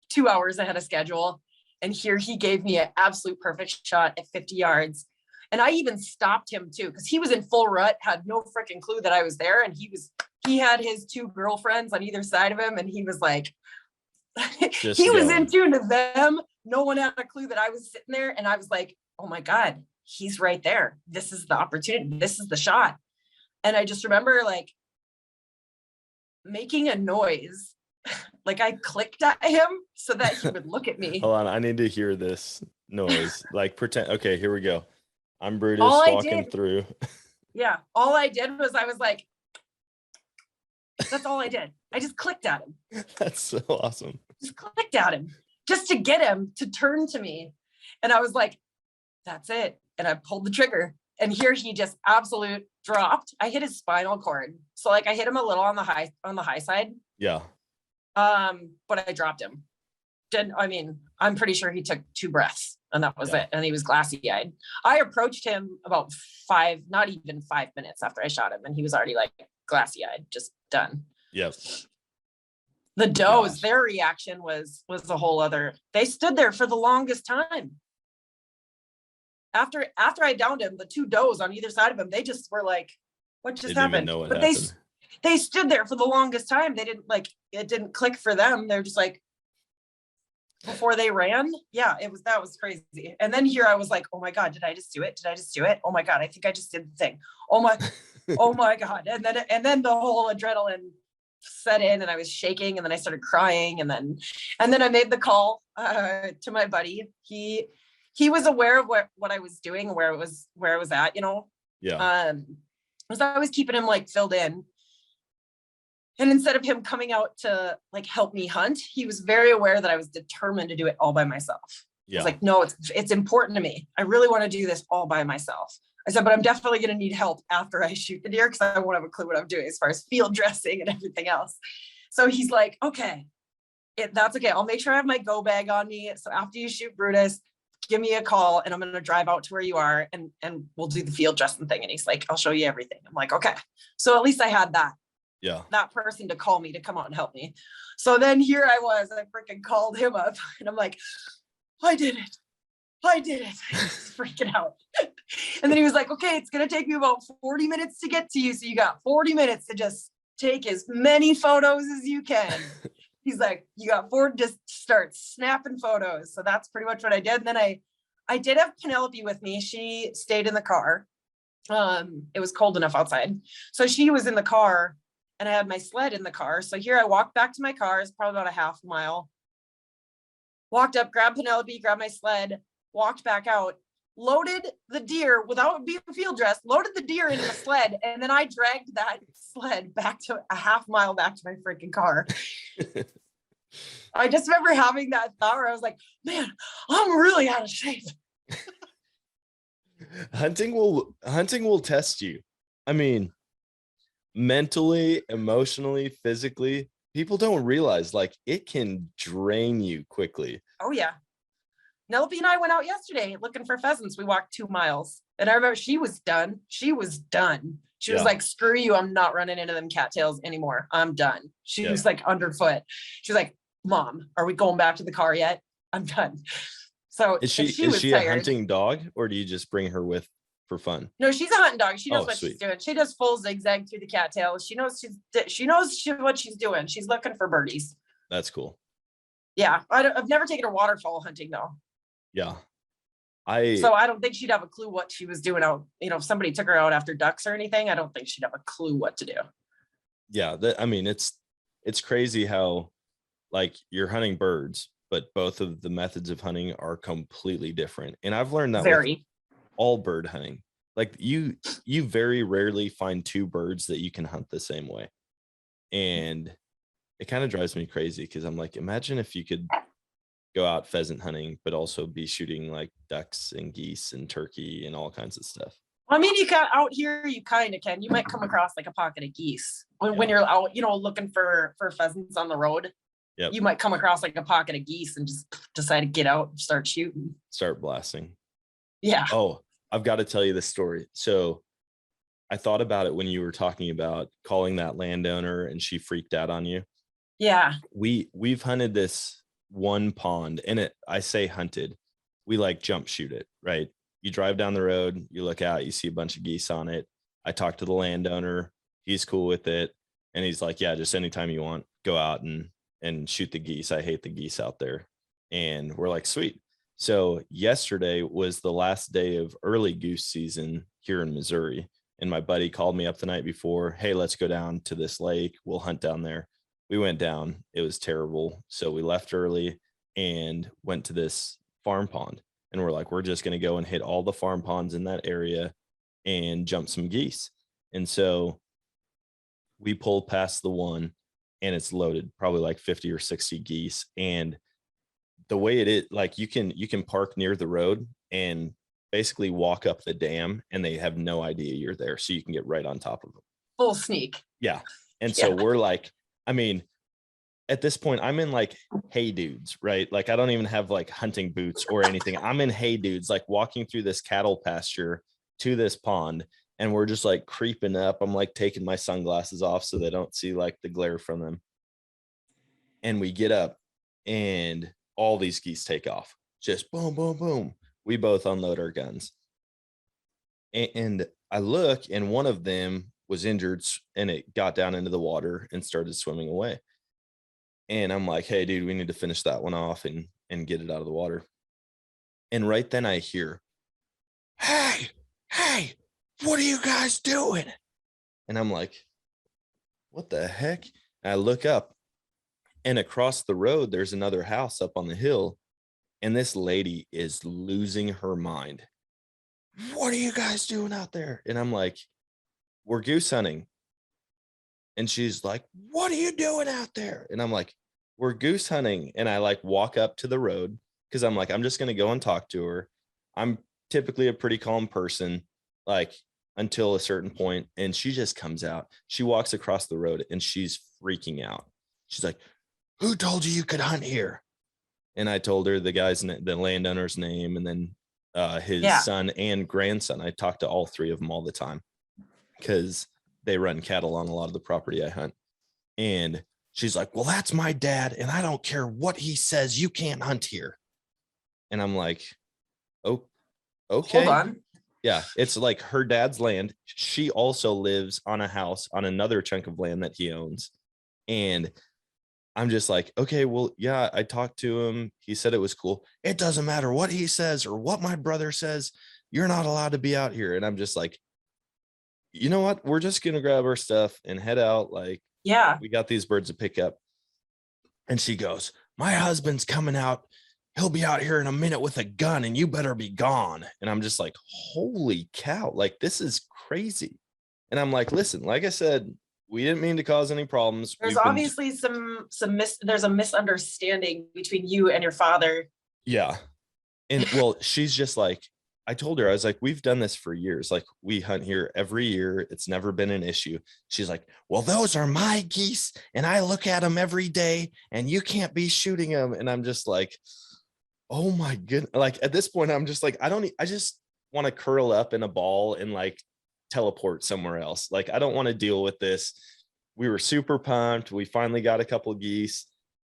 2 hours ahead of schedule. And here he gave me an absolute perfect shot at 50 yards. And I even stopped him too, because he was in full rut, had no freaking clue that I was there. And he had his 2 girlfriends on either side of him. And he was like, he was in tune to them. No one had a clue that I was sitting there. And I was like, oh my God, he's right there. This is the opportunity. This is the shot. And I just remember making a noise. I clicked at him so that he would look at me. Hold on, I need to hear this noise. Pretend. Okay, here we go. I'm Brutus walking through. Yeah, all I did was I was like, that's all I did. I just clicked at him. That's so awesome. Just clicked at him just to get him to turn to me. And I was like, that's it. And I pulled the trigger. And here he just absolute dropped. I hit his spinal cord. So I hit him a little on the high side. Yeah. But I dropped him. I'm pretty sure he took 2 breaths and that was it. And he was glassy eyed. I approached him about not even 5 minutes after I shot him. And he was already glassy eyed, just done. Yep. The does, their reaction was a whole other, they stood there for the longest time. After I downed him, the 2 does on either side of him, they just were like, what just happened? But they stood there for the longest time. They didn't it didn't click for them. They're just before they ran. Yeah, that was crazy. And then here I was like, oh my God, did I just do it? Did I just do it? Oh my God, I think I just did the thing. Oh my God. And then the whole adrenaline set in and I was shaking and then I started crying and then I made the call to my buddy. He was aware of what I was doing, where I was at, Yeah. because I was keeping him filled in. And instead of him coming out to help me hunt, he was very aware that I was determined to do it all by myself. Yeah. I was like, no, it's important to me. I really want to do this all by myself. I said, but I'm definitely going to need help after I shoot the deer because I won't have a clue what I'm doing as far as field dressing and everything else. So he's like, okay, that's okay. I'll make sure I have my go bag on me. So after you shoot Brutus, give me a call and I'm going to drive out to where you are and we'll do the field dressing thing. And he's like, I'll show you everything. I'm like, okay. So at least I had that. that person to call me to come out and help me. So then here I was, I freaking called him up and I'm like, I did it. He's freaking out. And then he was like, okay, it's going to take me about 40 minutes to get to you. So you got 40 minutes to just take as many photos as you can. He's like, you got 4, just start snapping photos. So that's pretty much what I did. And then I did have Penelope with me. She stayed in the car. It was cold enough outside. So she was in the car and I had my sled in the car. So here I walked back to my car. It's probably about a half mile. Walked up, grabbed Penelope, grabbed my sled, walked back out, loaded the deer without being field dressed, loaded the deer into the sled. And then I dragged that sled back to a half mile back to my freaking car. I just remember having that thought where I was like, man, I'm really out of shape. Hunting will test you. I mean, mentally, emotionally, physically. People don't realize like it can drain you quickly. Oh yeah. Penelope and I went out yesterday looking for pheasants. We walked 2 miles and I remember she was done. She was like, screw you. I'm not running into them cattails anymore. I'm done. She was like underfoot. She was like, Mom, are we going back to the car yet? I'm done. So is she a hunting dog or do you just bring her with for fun? No, she's a hunting dog. She knows what sweet. she's doing. She does full zigzag through the cattails. She knows what she's doing. She's looking for birdies. That's cool. Yeah. I've never taken her waterfowl hunting though. Yeah. So I don't think she'd have a clue what she was doing out. You know, if somebody took her out after ducks or anything, I don't think she'd have a clue what to do. Yeah. I mean, it's crazy how like you're hunting birds, but both of the methods of hunting are completely different. And I've learned that with all bird hunting. Like you very rarely find 2 birds that you can hunt the same way. And it kind of drives me crazy because I'm like, imagine if you could go out pheasant hunting, but also be shooting like ducks and geese and turkey and all kinds of stuff. I mean, you got out here, you kind of can. You might come across like a pocket of geese when you're out, you know, looking for pheasants on the road. Yep. You might come across like a pocket of geese and just decide to get out and start shooting. Start blasting. Yeah. Oh, I've got to tell you this story. So I thought about it when you were talking about calling that landowner and she freaked out on you. Yeah. We've hunted this one pond and I say hunted. We like jump shoot it, right? You drive down the road, you look out, you see a bunch of geese on it. I talked to the landowner. He's cool with it. And he's like, yeah, just anytime you want, go out and shoot the geese. I hate the geese out there. And we're like, sweet. So yesterday was the last day of early goose season here in Missouri. And my buddy called me up the night before, hey, let's go down to this lake. We'll hunt down there. We went down. It was terrible. So we left early and went to this farm pond. And we're like, we're just going to go and hit all the farm ponds in that area and jump some geese. And so we pulled past the one and it's loaded, probably like 50 or 60 geese. And the way it is, like you can park near the road and basically walk up the dam and they have no idea you're there. So you can get right on top of them. Full sneak. Yeah. And so we're like, I mean, at this point, I'm in like hey dudes, right? Like I don't even have like hunting boots or anything. I'm in hey dudes, like walking through this cattle pasture to this pond. And we're just like creeping up. I'm like taking my sunglasses off so they don't see like the glare from them. And we get up and all these geese take off. Just boom, boom, boom. We both unload our guns. And I look and one of them was injured and it got down into the water and started swimming away. And I'm like, hey, dude, we need to finish that one off and get it out of the water. And right then I hear, hey, what are you guys doing? And I'm like, what the heck? And I look up and across the road, there's another house up on the hill. And this lady is losing her mind. What are you guys doing out there? And I'm like, we're goose hunting. And she's like, what are you doing out there? And I'm like, we're goose hunting. And I like walk up to the road because I'm like, I'm just going to go and talk to her. I'm typically a pretty calm person, like until a certain point. And she just comes out. She walks across the road and she's freaking out. She's like, who told you could hunt here? And I told her the landowner's name and then his son and grandson. I talk to all 3 of them all the time because they run cattle on a lot of the property I hunt. And she's like, well, that's my dad, and I don't care what he says, you can't hunt here. And I'm like, oh, okay. Hold on. Yeah, it's like her dad's land. She also lives on a house on another chunk of land that he owns. And I'm just like, okay, well, yeah, I talked to him. He said it was cool. It doesn't matter what he says or what my brother says. You're not allowed to be out here. And I'm just like, you know what? We're just going to grab our stuff and head out. Like, Yeah. we got these birds to pick up. And she goes, my husband's coming out. He'll be out here in a minute with a gun, and you better be gone. And I'm just like, holy cow, like, this is crazy. And I'm like, listen, like I said, we didn't mean to cause any problems. There's obviously there's a misunderstanding between you and your father. Yeah. And well, she's just like, I told her, I was like, we've done this for years. Like, we hunt here every year. It's never been an issue. She's like, well, those are my geese, and I look at them every day, and you can't be shooting them. And I'm just like, oh my goodness. Like, at this point, I'm just like, I just want to curl up in a ball and like teleport somewhere else. Like, I don't want to deal with this. We were super pumped. We finally got a couple geese,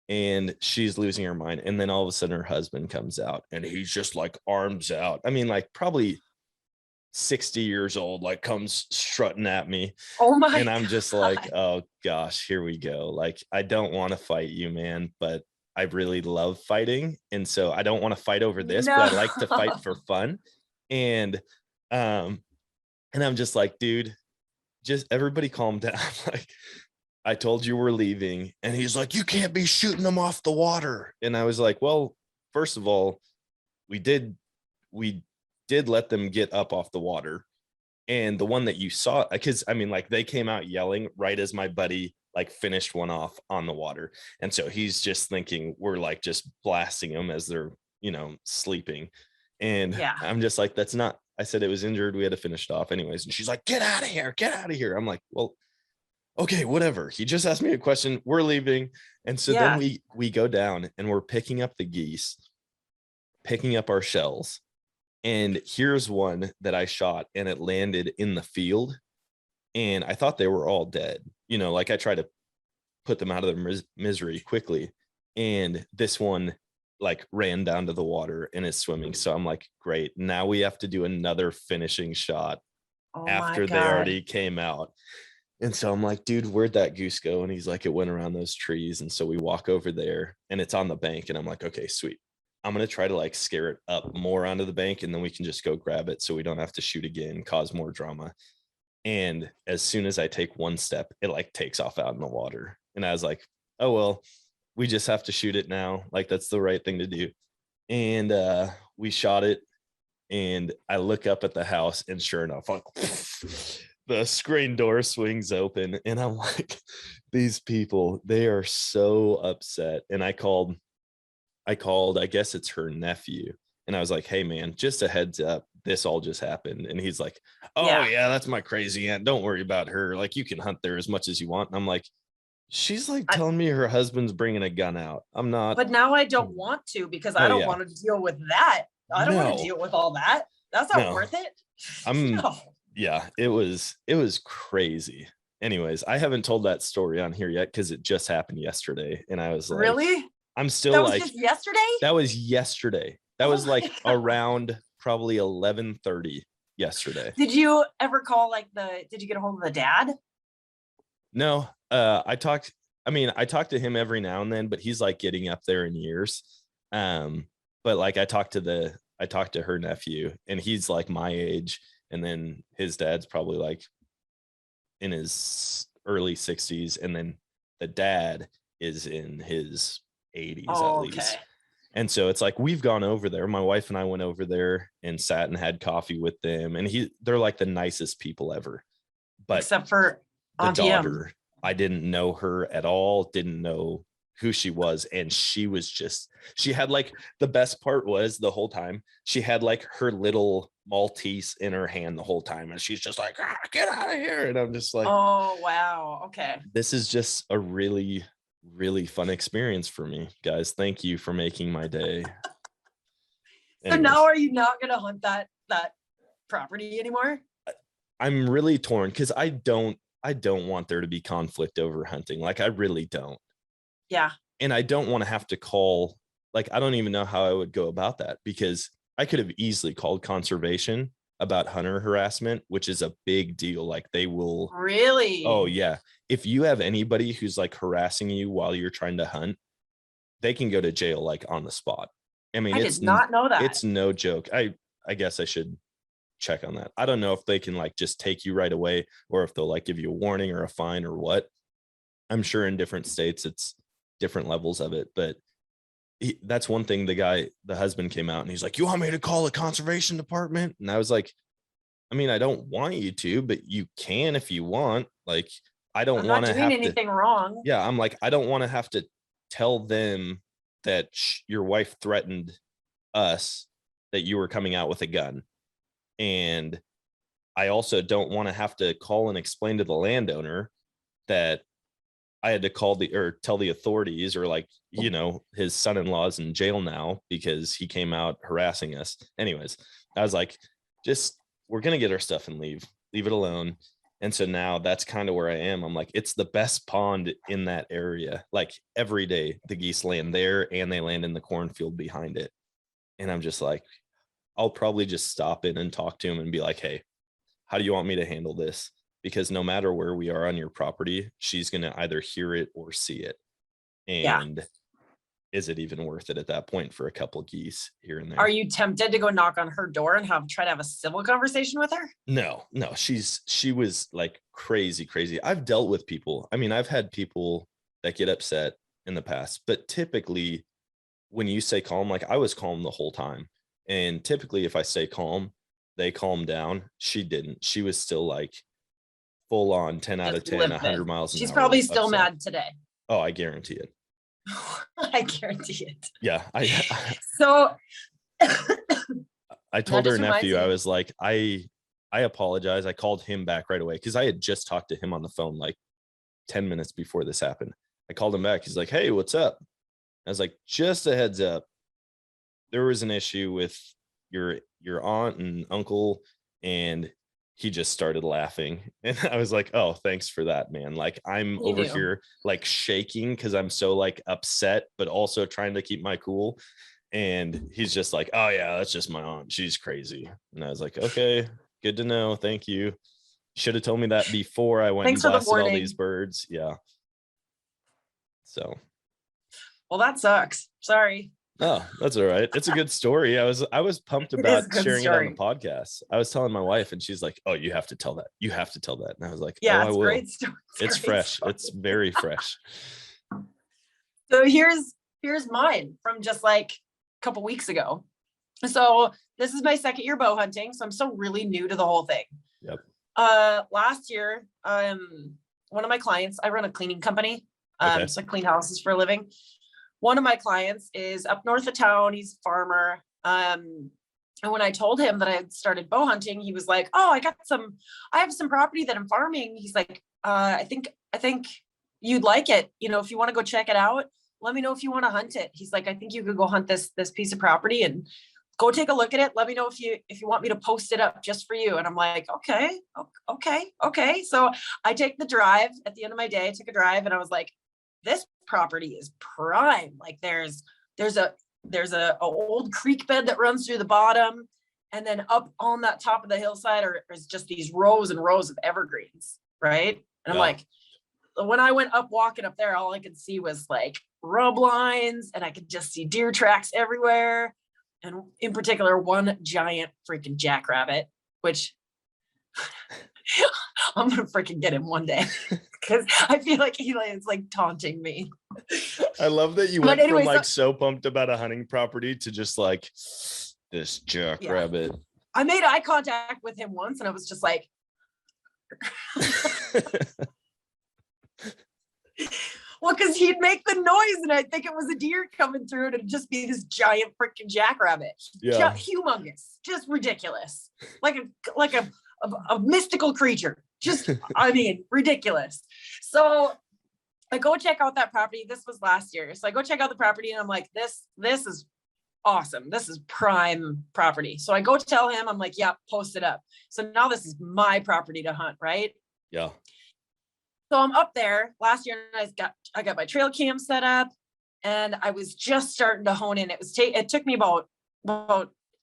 and she's losing her mind. And then all of a sudden her husband comes out, and he's just like arms out. I mean, like probably 60 years old, like comes strutting at me. Oh my And I'm just like, God. oh gosh, here we go. Like, I don't want to fight you, man, but I really love fighting. And so I don't want to fight over this, but I like to fight for fun. And I'm just like, dude, just everybody calm down. Like, I told you we're leaving. And he's like, you can't be shooting them off the water. And I was like, well, first of all, we did let them get up off the water. And the one that you saw, because I mean, like, they came out yelling right as my buddy like finished one off on the water. And so he's just thinking we're like just blasting them as they're, sleeping. And Yeah. I'm just like, that's not, I said it was injured. We had to finish it off anyways. And she's like, get out of here. Get out of here. I'm like, well, okay, whatever. He just asked me a question. We're leaving. And so Yeah. then we go down and we're picking up the geese, picking up our shells. And here's one that I shot, and it landed in the field. And I thought they were all dead. Like, I tried to put them out of their misery quickly. And this one like ran down to the water and is swimming. So I'm like, great. Now we have to do another finishing shot Oh after my they God. already came out. And so I'm like, dude, where'd that goose go? And he's like, it went around those trees. And so we walk over there, and it's on the bank. And I'm like, okay, sweet. I'm going to try to like scare it up more onto the bank, and then we can just go grab it so we don't have to shoot again, cause more drama. And as soon as I take one step, it like takes off out in the water. And I was like, oh, well, we just have to shoot it now. Like, that's the right thing to do. And we shot it, and I look up at the house, and sure enough, like, the screen door swings open, and I'm like, these people, they are so upset. And I called, I guess it's her nephew. And I was like, hey man, just a heads up, this all just happened. And he's like, oh yeah, that's my crazy aunt. Don't worry about her. Like, you can hunt there as much as you want. And I'm like, she's like telling me her husband's bringing a gun out. I'm not. But now I don't want to, because I don't want to deal with that. I don't want to deal with all that. That's not worth it. Yeah, it was crazy. Anyways, I haven't told that story on here yet because it just happened yesterday. And I was like, really? I'm still that was like, just yesterday? That was yesterday. That was like around probably 11:30 yesterday. Did you ever call did you get a hold of the dad? No, I talked to him every now and then, but he's like getting up there in years. But like I talked to her nephew, and he's like my age. And then his dad's probably like in his early 60s. And then the dad is in his 80s at least. Okay. And so it's like, we've gone over there. My wife and I went over there and sat and had coffee with them. And they're like the nicest people ever. But except for the Auntie daughter, I didn't know her at all. Didn't know who she was. And she was she had like, the best part was the whole time she had like her little Maltese in her hand the whole time. And she's just like, get out of here. And I'm just like, oh, wow. Okay. This is just a really, really fun experience for me, guys. Thank you for making my day. So now are you not going to hunt that property anymore? I'm really torn because I don't I don't want there to be conflict over hunting. Like, I really don't. Yeah. And I don't want to have to call, like, I don't even know how I would go about that, because I could have easily called conservation about hunter harassment, which is a big deal. Like, they will. Really? Oh yeah. If you have anybody who's like harassing you while you're trying to hunt, they can go to jail like on the spot. I mean, I it's did not know that. It's no joke. I guess I should check on that. I don't know if they can like just take you right away, or if they'll like give you a warning or a fine or what. I'm sure in different states it's different levels of it, but that's one thing. The husband came out and he's like, "You want me to call the conservation department?" And I was like, I mean, I don't want you to, but you can if you want. Like, I don't want to have anything wrong. Yeah, I'm like, I don't want to have to tell them that your wife threatened us that you were coming out with a gun. And I also don't want to have to call and explain to the landowner that I had to tell the authorities, or like, you know, his son-in-law's in jail now because he came out harassing us. Anyways, I was like, we're going to get our stuff and leave it alone. And so now that's kind of where I am. I'm like, it's the best pond in that area. Like, every day the geese land there and they land in the cornfield behind it. And I'm just like, I'll probably just stop in and talk to him and be like, "Hey, how do you want me to handle this?" Because no matter where we are on your property, she's going to either hear it or see it. And is it even worth it at that point for a couple geese here and there? Are you tempted to go knock on her door and try to have a civil conversation with her? No, she was like crazy. I've dealt with people. I mean, I've had people that get upset in the past, but typically when you say calm, like, I was calm the whole time. And typically if I say calm, they calm down. She didn't. She was still like full on 10 out of 10, 100 miles an hour. She's probably still upset. mad today. Oh, I guarantee it. I guarantee it. Yeah. So I told her nephew, I was like, I apologize. I called him back right away because I had just talked to him on the phone like 10 minutes before this happened. I called him back. He's like, "Hey, what's up?" I was like, "Just a heads up. There was an issue with your aunt and uncle," and he just started laughing. And I was like, "Oh, thanks for that, man." Like, I'm over here like shaking because I'm so like upset, but also trying to keep my cool. And he's just like, "Oh yeah, that's just my aunt. She's crazy." And I was like, "Okay, good to know. Thank you. Should have told me that before I went and blasted all these birds." Yeah. So. Well, that sucks. Sorry. Oh, that's all right. It's a good story. I was pumped about sharing it on the podcast. I was telling my wife and she's like, "Oh, you have to tell that. You have to tell that." And I was like, "Yeah, "Oh, I will." Great story. It's fresh. Story. It's very fresh. So here's mine from just like a couple weeks ago. So this is my second year bow hunting. So I'm still really new to the whole thing. Yep. Last year, one of my clients, I run a cleaning company. Okay. So I clean houses for a living. One of my clients is up north of town. He's a farmer. And when I told him that I had started bow hunting, he was like, "Oh, I have some property that I'm farming." He's like, I think you'd like it. You know, if you want to go check it out, let me know if you want to hunt it." He's like, "I think you could go hunt this piece of property and go take a look at it. Let me know if you want me to post it up just for you." And I'm like, okay. So I take the drive at the end of my day, I took a drive and I was like, this property is prime. Like there's a old creek bed that runs through the bottom. And then up on that top of the hillside is just these rows and rows of evergreens. Right. And I'm like, when I went up walking up there, all I could see was like rub lines and I could just see deer tracks everywhere. And in particular, one giant freaking jackrabbit, which I'm going to freaking get him one day because I feel like he is like taunting me. I love that you went from like so pumped about a hunting property to just like this jackrabbit. I made eye contact with him once and I was just like, well, because he'd make the noise and I think it was a deer coming through and it'd just be this giant freaking jackrabbit. Yeah. Humongous, just ridiculous. Like a mystical creature. Just, I mean, ridiculous. So I go check out that property. This was last year. So I go check out the property and I'm like, this is awesome. This is prime property. So I go tell him, I'm like, "Yeah, post it up." So now this is my property to hunt, right? Yeah. So I'm up there last year and I got my trail cam set up and I was just starting to hone in. It took me about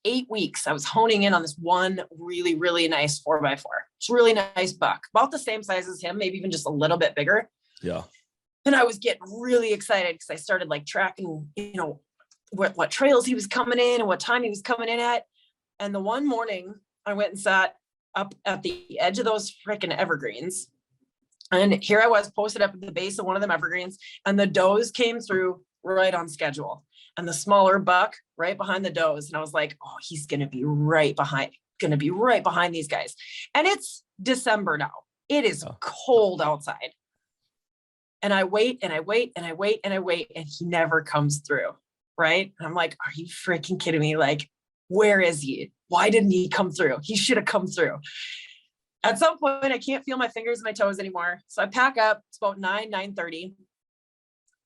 8 weeks. I was honing in on this one really, really nice 4x4. It's a really nice buck, about the same size as him, maybe even just a little bit bigger. Yeah. And I was getting really excited because I started like tracking, what trails he was coming in and what time he was coming in at. And the one morning I went and sat up at the edge of those freaking evergreens. And here I was posted up at the base of one of them evergreens, and the does came through right on schedule, and the smaller buck right behind the does. And I was like, oh, he's going to be right behind these guys. And it's December now. It is cold outside. And I wait and I wait and I wait and I wait, and he never comes through. Right. And I'm like, are you freaking kidding me? Like, where is he? Why didn't he come through? He should have come through. At some point, I can't feel my fingers and my toes anymore. So I pack up. It's about 9:30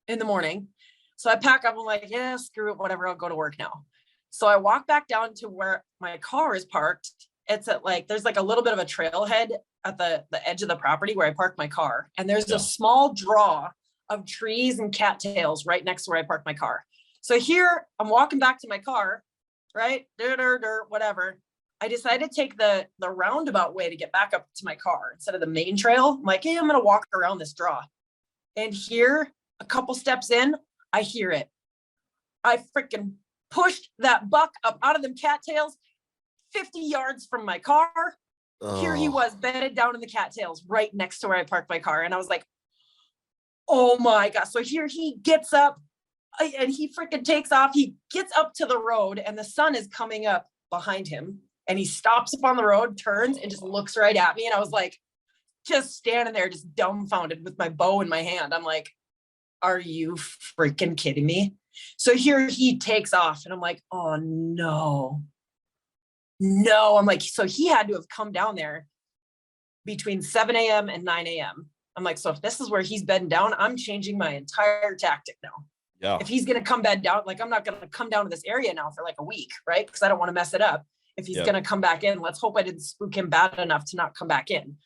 in the morning. So I pack up. I'm like, yeah, screw it, whatever. I'll go to work now. So I walk back down to where my car is parked. It's at there's like a little bit of a trailhead at the edge of the property where I parked my car. And there's a small draw of trees and cattails right next to where I parked my car. So here I'm walking back to my car, right? Whatever. I decided to take the roundabout way to get back up to my car instead of the main trail. I'm like, hey, I'm going to walk around this draw. And here, a couple steps in, I hear it. I freaking pushed that buck up out of them cattails 50 yards from my car. Oh. Here he was bedded down in the cattails right next to where I parked my car. And I was like, oh my God. So here he gets up and he freaking takes off. He gets up to the road and the sun is coming up behind him. And he stops up on the road, turns, and just looks right at me. And I was like, just standing there, just dumbfounded with my bow in my hand. I'm like, are you freaking kidding me? So here he takes off. And I'm like, oh, no. I'm like, so he had to have come down there between 7 a.m. and 9 a.m. I'm like, so if this is where he's bedding down, I'm changing my entire tactic now. Yeah. If he's going to come bed down, like I'm not going to come down to this area now for like a week, right? Because I don't want to mess it up. If he's going to come back in, let's hope I didn't spook him bad enough to not come back in.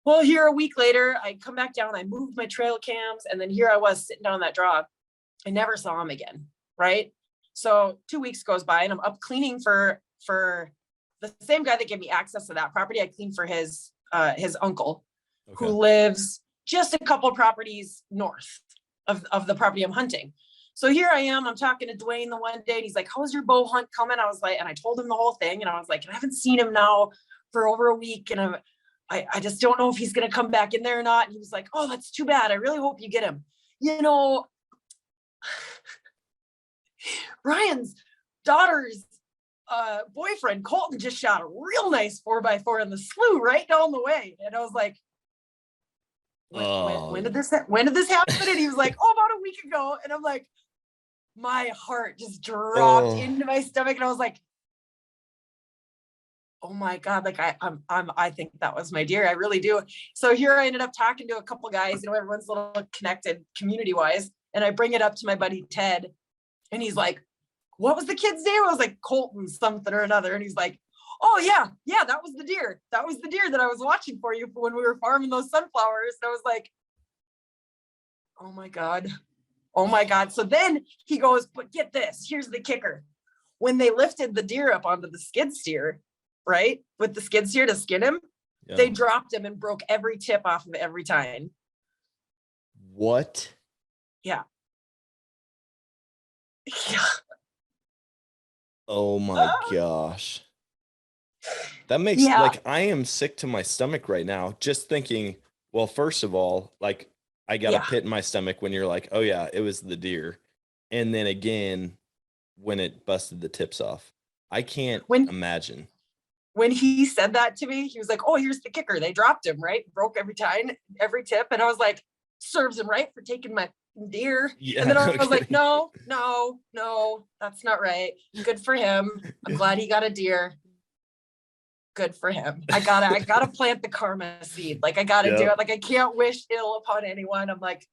Well, here a week later, I come back down, I moved my trail cams, and then here I was sitting down on that draw. I never saw him again, right? So 2 weeks goes by and I'm up cleaning for the same guy that gave me access to that property. I cleaned for his uncle, who lives just a couple properties north of the property I'm hunting. So here I am, I'm talking to Dwayne the one day, and he's like, how's your bow hunt coming? I was like, and I told him the whole thing, and I was like, I haven't seen him now for over a week, and I just don't know if he's going to come back in there or not. And he was like, oh, that's too bad. I really hope you get him. Ryan's daughter's boyfriend, Colton, just shot a real nice 4x4 in the slough right down the way. And I was like, when did this happen? And he was like, oh, about a week ago. And I'm like, my heart just dropped into my stomach. And I was like, oh my God, like I think that was my deer. I really do. So here I ended up talking to a couple guys, everyone's a little connected community wise. And I bring it up to my buddy, Ted, and he's like, what was the kid's name? I was like, Colton something or another. And he's like, oh yeah, that was the deer. That was the deer that I was watching for you when we were farming those sunflowers. And I was like, oh my God. So then he goes, but get this, here's the kicker. When they lifted the deer up onto the skid steer, right, with the skid steer to skin him, they dropped him and broke every tip off of every tine. What? Yeah. Oh my gosh. That makes like, I am sick to my stomach right now just thinking, well, first of all, like I got a pit in my stomach when you're like, oh yeah, it was the deer. And then again, when it busted the tips off, I can't imagine. When he said that to me, he was like, oh, here's the kicker. They dropped him, right? Broke every tine, every tip. And I was like, serves him right for taking my deer. Yeah, and then I was like, no, that's not right. Good for him. I'm glad he got a deer. Good for him. I gotta plant the karma seed. Like I gotta do it. Like I can't wish ill upon anyone. I'm like,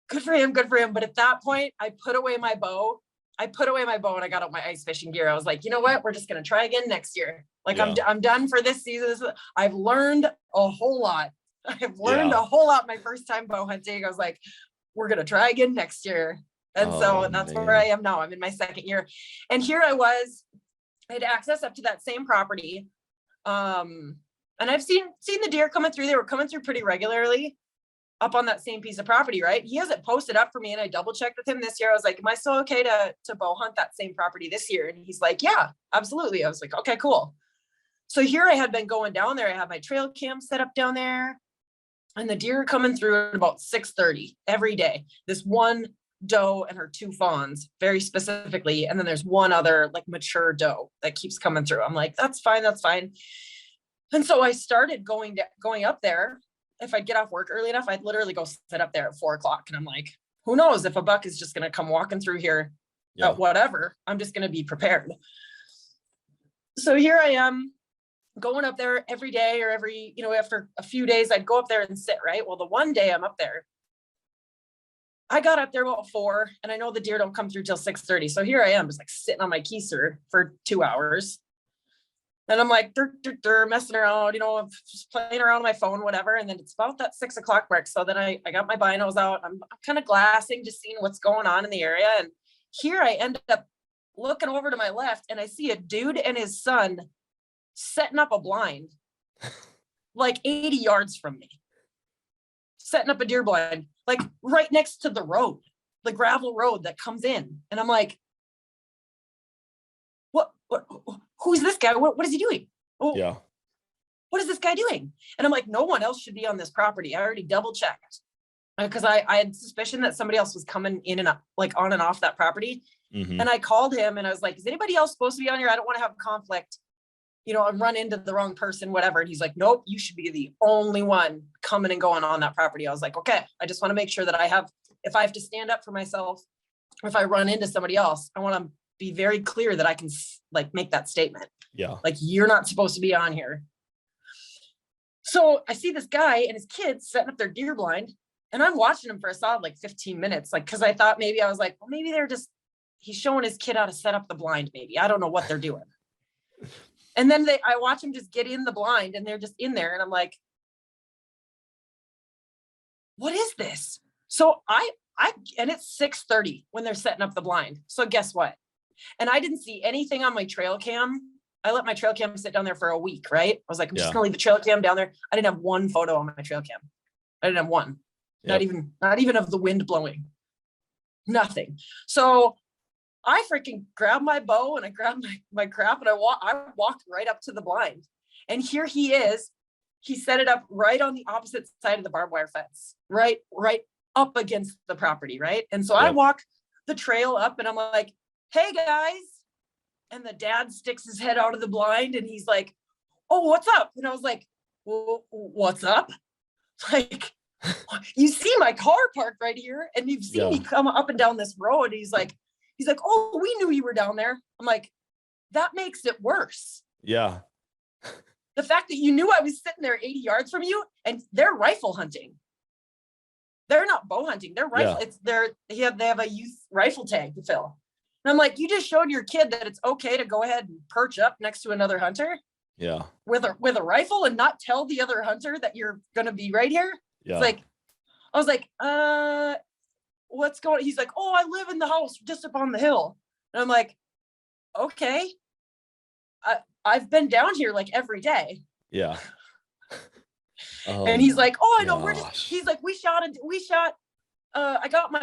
good for him. But at that point, I put away my bow and I got out my ice fishing gear. I was like, you know what? We're just going to try again next year. Like I'm done for this season. I've learned a whole lot. I've learned a whole lot my first time bow hunting. I was like, we're going to try again next year. And so that's where I am now. I'm in my second year. And here I had access up to that same property. And I've seen the deer coming through. They were coming through pretty regularly up on that same piece of property, right? He hasn't posted up for me, and I double checked with him this year. I was like, am I still okay to bow hunt that same property this year? And he's like, yeah, absolutely. I was like, okay, cool. So here I had been going down there. I had my trail cam set up down there, and the deer are coming through at about 6:30 every day. This one doe and her 2 fawns, very specifically. And then there's one other like mature doe that keeps coming through. I'm like, that's fine. That's fine. And so I started going up there. If I'd get off work early enough, I'd literally go sit up there at 4 o'clock. And I'm like, who knows if a buck is just going to come walking through here at whatever, I'm just going to be prepared. So here I am going up there every day, or every, after a few days, I'd go up there and sit, right? Well, the one day I'm up there, I got up there about 4, and I know the deer don't come through till 6:30. So here I am just like sitting on my keister for 2 hours. And I'm like, messing around, just playing around on my phone, whatever. And then it's about that 6 o'clock mark. So then I got my binos out. I'm kind of glassing, just seeing what's going on in the area. And here I end up looking over to my left, and I see a dude and his son setting up a blind like 80 yards from me, setting up a deer blind, like right next to the road, the gravel road that comes in. And I'm like, what who's this guy? What is he doing? What is this guy doing? And I'm like, no one else should be on this property. I already double checked because I had suspicion that somebody else was coming in and up, like on and off that property. Mm-hmm. And I called him and I was like, is anybody else supposed to be on here? I don't want to have conflict, and run into the wrong person, whatever. And he's like, nope, you should be the only one coming and going on that property. I was like, okay, I just want to make sure that if I have to stand up for myself, or if I run into somebody else, I want to be very clear that I can like make that statement. Yeah. Like, you're not supposed to be on here. So I see this guy and his kids setting up their deer blind, and I'm watching him for a solid like 15 minutes. Like, cause I thought maybe maybe he's showing his kid how to set up the blind. Maybe, I don't know what they're doing. And then I watch him just get in the blind, and they're just in there. And I'm like, what is this? So and it's 6:30 when they're setting up the blind. So guess what? And I didn't see anything on my trail cam. I let my trail cam sit down there for a week, right? I was like, I'm just gonna leave the trail cam down there. I didn't have one photo on my trail cam. I didn't have one. Yep. Not even of the wind blowing. Nothing. So I freaking grabbed my bow and I grabbed my crap, and I walked right up to the blind. And here he is. He set it up right on the opposite side of the barbed wire fence, right up against the property, right? And so I walk the trail up, and I'm like, hey guys. And the dad sticks his head out of the blind, and he's like, oh, what's up? And I was like, well, what's up? Like, you see my car parked right here, and you've seen me come up and down this road. He's like, oh, we knew you were down there. I'm like, that makes it worse. Yeah. The fact that you knew I was sitting there 80 yards from you, and they're rifle hunting. They're not bow hunting. They're rifle. Yeah. They have a youth rifle tag to fill. And I'm like, you just showed your kid that it's okay to go ahead and perch up next to another hunter. Yeah. With a rifle, and not tell the other hunter that you're going to be right here. Yeah. It's like, I was like, what's going on? He's like, oh, I live in the house just up on the hill. And I'm like, okay. I've been down here like every day. Yeah. And he's like, oh, I know. He's like, we shot, I got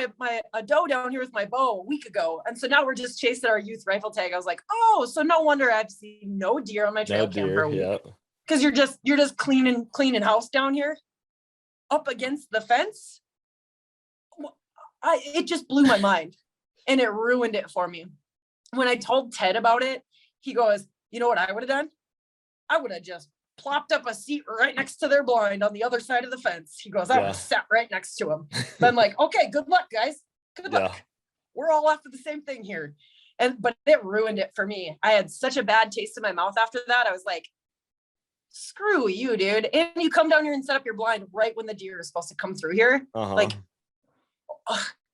a doe down here with my bow a week ago. And so now we're just chasing our youth rifle tag. I was like, oh, so no wonder I've seen no deer on my trail cam for a week. Cause you're just cleaning house down here up against the fence. It just blew my mind, and it ruined it for me. When I told Ted about it, he goes, you know what I would have done? I would have just plopped up a seat right next to their blind on the other side of the fence. He goes, I would have sat right next to him. But I'm like, okay, good luck, guys. Good luck. We're all after the same thing here. But it ruined it for me. I had such a bad taste in my mouth after that. I was like, screw you, dude. And you come down here and set up your blind right when the deer is supposed to come through here. Uh-huh. Like,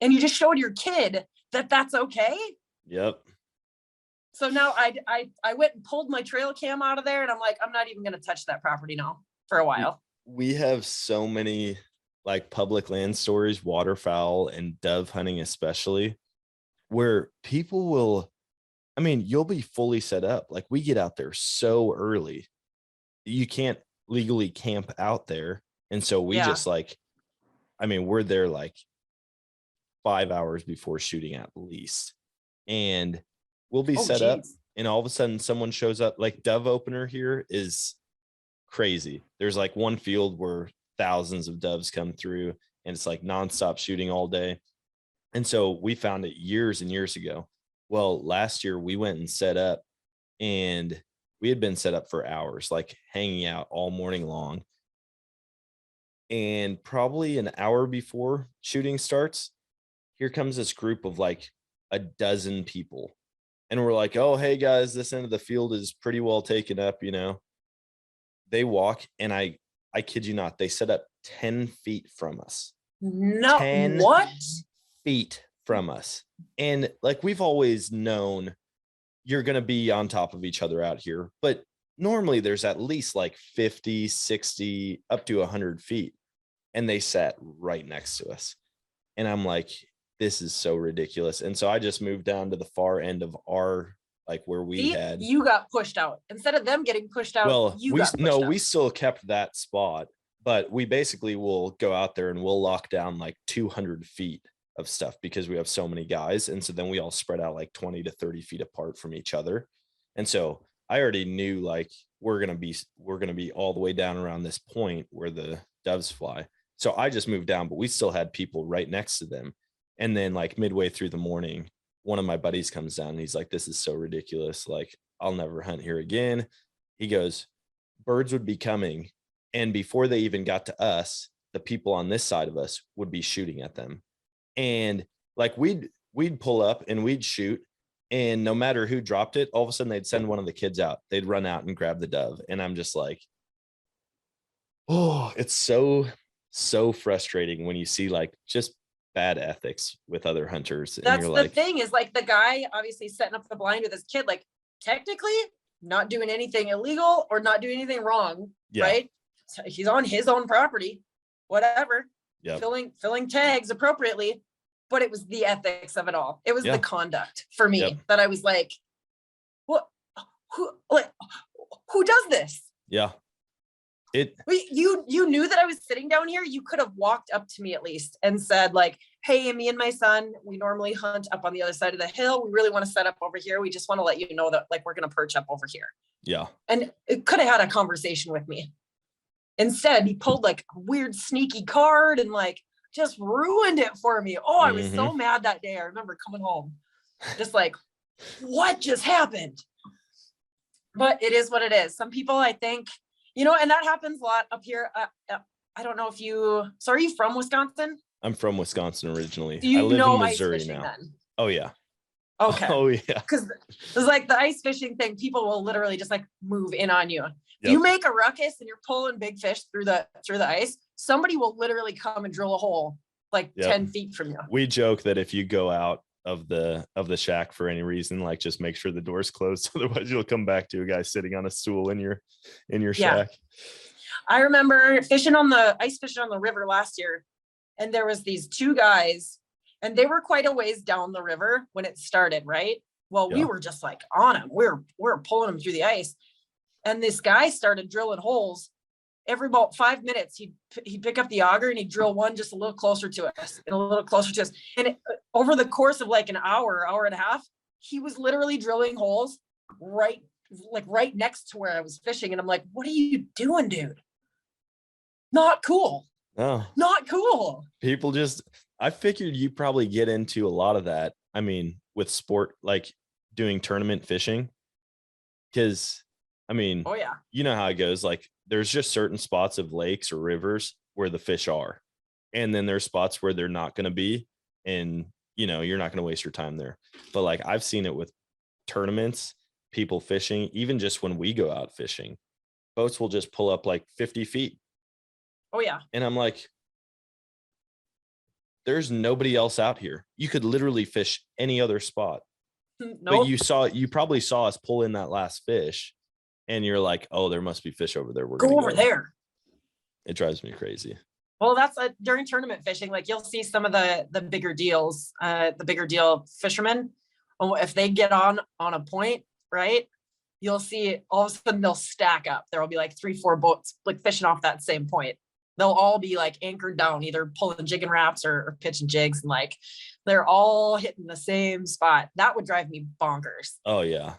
and you just showed your kid that that's okay. Yep. So now I went and pulled my trail cam out of there, and I'm like, I'm not even going to touch that property now for a while. we have so many like public land stories, waterfowl and dove hunting especially, where people will, I mean, you'll be fully set up. Like we get out there so early, you can't legally camp out there. And so we just like, I mean, we're there like 5 hours before shooting at least. And we'll be set up, and all of a sudden someone shows up. Like dove opener here is crazy. There's like one field where thousands of doves come through, and it's like nonstop shooting all day. And so we found it years and years ago. Well, last year we went and set up, and we had been set up for hours, like hanging out all morning long. And probably an hour before shooting starts, here comes this group of like a dozen people. And we're like, oh, hey guys, this end of the field is pretty well taken up, you know. They walk, and I kid you not, they set up 10 feet from us. No, 10 what? feet from us. And like, we've always known you're going to be on top of each other out here, but normally there's at least like 50, 60, up to 100 feet. And they sat right next to us. And I'm like, this is so ridiculous. And so I just moved down to the far end of our, like where we had. You got pushed out instead of them getting pushed out. Well, out. We still kept that spot, but we basically will go out there and we'll lock down like 200 feet of stuff because we have so many guys. And so then we all spread out like 20 to 30 feet apart from each other. And so I already knew like we're going to be all the way down around this point where the doves fly. So I just moved down, but we still had people right next to them. And then like midway through the morning, one of my buddies comes down and he's like, this is so ridiculous. Like, I'll never hunt here again. He goes, birds would be coming. And before they even got to us, the people on this side of us would be shooting at them. And like, we'd pull up and we'd shoot. And no matter who dropped it, all of a sudden they'd send one of the kids out. They'd run out and grab the dove. And I'm just like, oh, it's so frustrating when you see like just bad ethics with other hunters. And that's you're the like, thing is like the guy obviously setting up the blind with his kid, like technically not doing anything illegal or not doing anything wrong, right? So he's on his own property, whatever, filling tags appropriately, but it was the ethics of it all. It was the conduct for me that I was like, what, who does this? Yeah. You knew that I was sitting down here. You could have walked up to me at least and said like, hey, me and my son, we normally hunt up on the other side of the hill. We really want to set up over here. We just want to let you know that like, we're going to perch up over here. Yeah. And it could have had a conversation with me. Instead, he pulled like a weird sneaky card and like just ruined it for me. Oh, I was so mad that day. I remember coming home just like, what just happened? But it is what it is. Some people, I think, you know, and that happens a lot up here. I don't know if so are you from Wisconsin? I'm from Wisconsin originally. I live in Missouri now. Then? Oh yeah. Okay. Oh yeah. Because it's like the ice fishing thing. People will literally just like move in on you. If you make a ruckus and you're pulling big fish through the ice, somebody will literally come and drill a hole like 10 feet from you. We joke that if you go out of the shack for any reason, like just make sure the door's closed, otherwise you'll come back to a guy sitting on a stool in your shack. I remember ice fishing on the river last year, and there was these two guys, and they were quite a ways down the river when it started, right? Well, we were just like on them. We're pulling them through the ice, and this guy started drilling holes. Every about 5 minutes, he'd pick up the auger and he'd drill one just a little closer to us and a little closer to us. And over the course of like an hour and a half, he was literally drilling holes right next to where I was fishing. And I'm like, what are you doing, dude? Not cool. No, not cool. People I figured you probably get into a lot of that. I mean, with sport, like doing tournament fishing, because I mean, you know how it goes. Like there's just certain spots of lakes or rivers where the fish are. And then there's spots where they're not going to be. And, you know, you're not going to waste your time there. But like I've seen it with tournaments, people fishing, even just when we go out fishing, boats will just pull up like 50 feet. Oh, yeah. And I'm like, there's nobody else out here. You could literally fish any other spot. Nope. But you probably saw us pull in that last fish. And you're like, oh, there must be fish over there. We're going to go over there. It drives me crazy. Well, that's during tournament fishing. Like you'll see some of the bigger deals, the bigger deal fishermen. If they get on a point, right, you'll see all of a sudden they'll stack up. There will be like 3-4 boats like fishing off that same point. They'll all be like anchored down, either pulling jigging wraps or pitching jigs, and like they're all hitting the same spot. That would drive me bonkers. Oh yeah.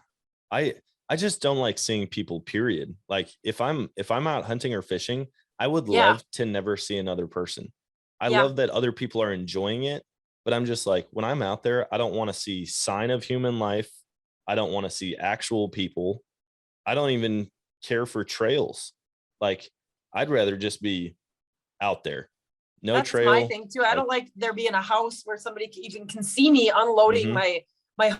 I just don't like seeing people, period. Like if I'm out hunting or fishing, I would love to never see another person. I love that other people are enjoying it, but I'm just like, when I'm out there, I don't want to see sign of human life. I don't want to see actual people. I don't even care for trails. Like I'd rather just be out there. No That's trail. my thing too. I don't like there being a house where somebody even can see me unloading my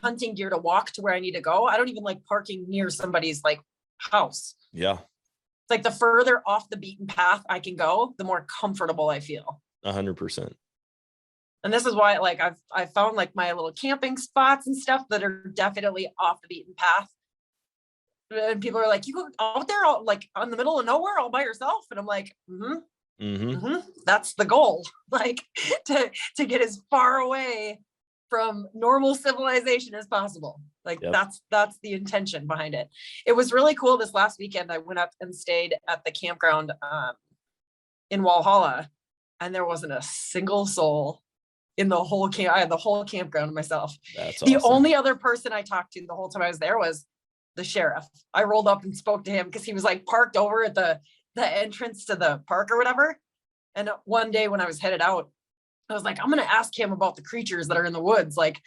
hunting gear to walk to where I need to go. I don't even like parking near somebody's like house. Yeah. It's like the further off the beaten path I can go, the more comfortable I feel. 100%. And this is why like I've found like my little camping spots and stuff that are definitely off the beaten path. And people are like, you go out there all, like on the middle of nowhere all by yourself. And I'm like, that's the goal. Like to get as far away from normal civilization as possible. Like that's the intention behind it. It was really cool. This last weekend, I went up and stayed at the campground in Walhalla, and there wasn't a single soul in the whole camp. I had the whole campground to myself. That's the awesome. only other person I talked to the whole time I was there was the sheriff. I rolled up and spoke to him because he was like parked over at the entrance to the park or whatever. And one day when I was headed out, I was like, I'm going to ask him about the creatures that are in the woods, like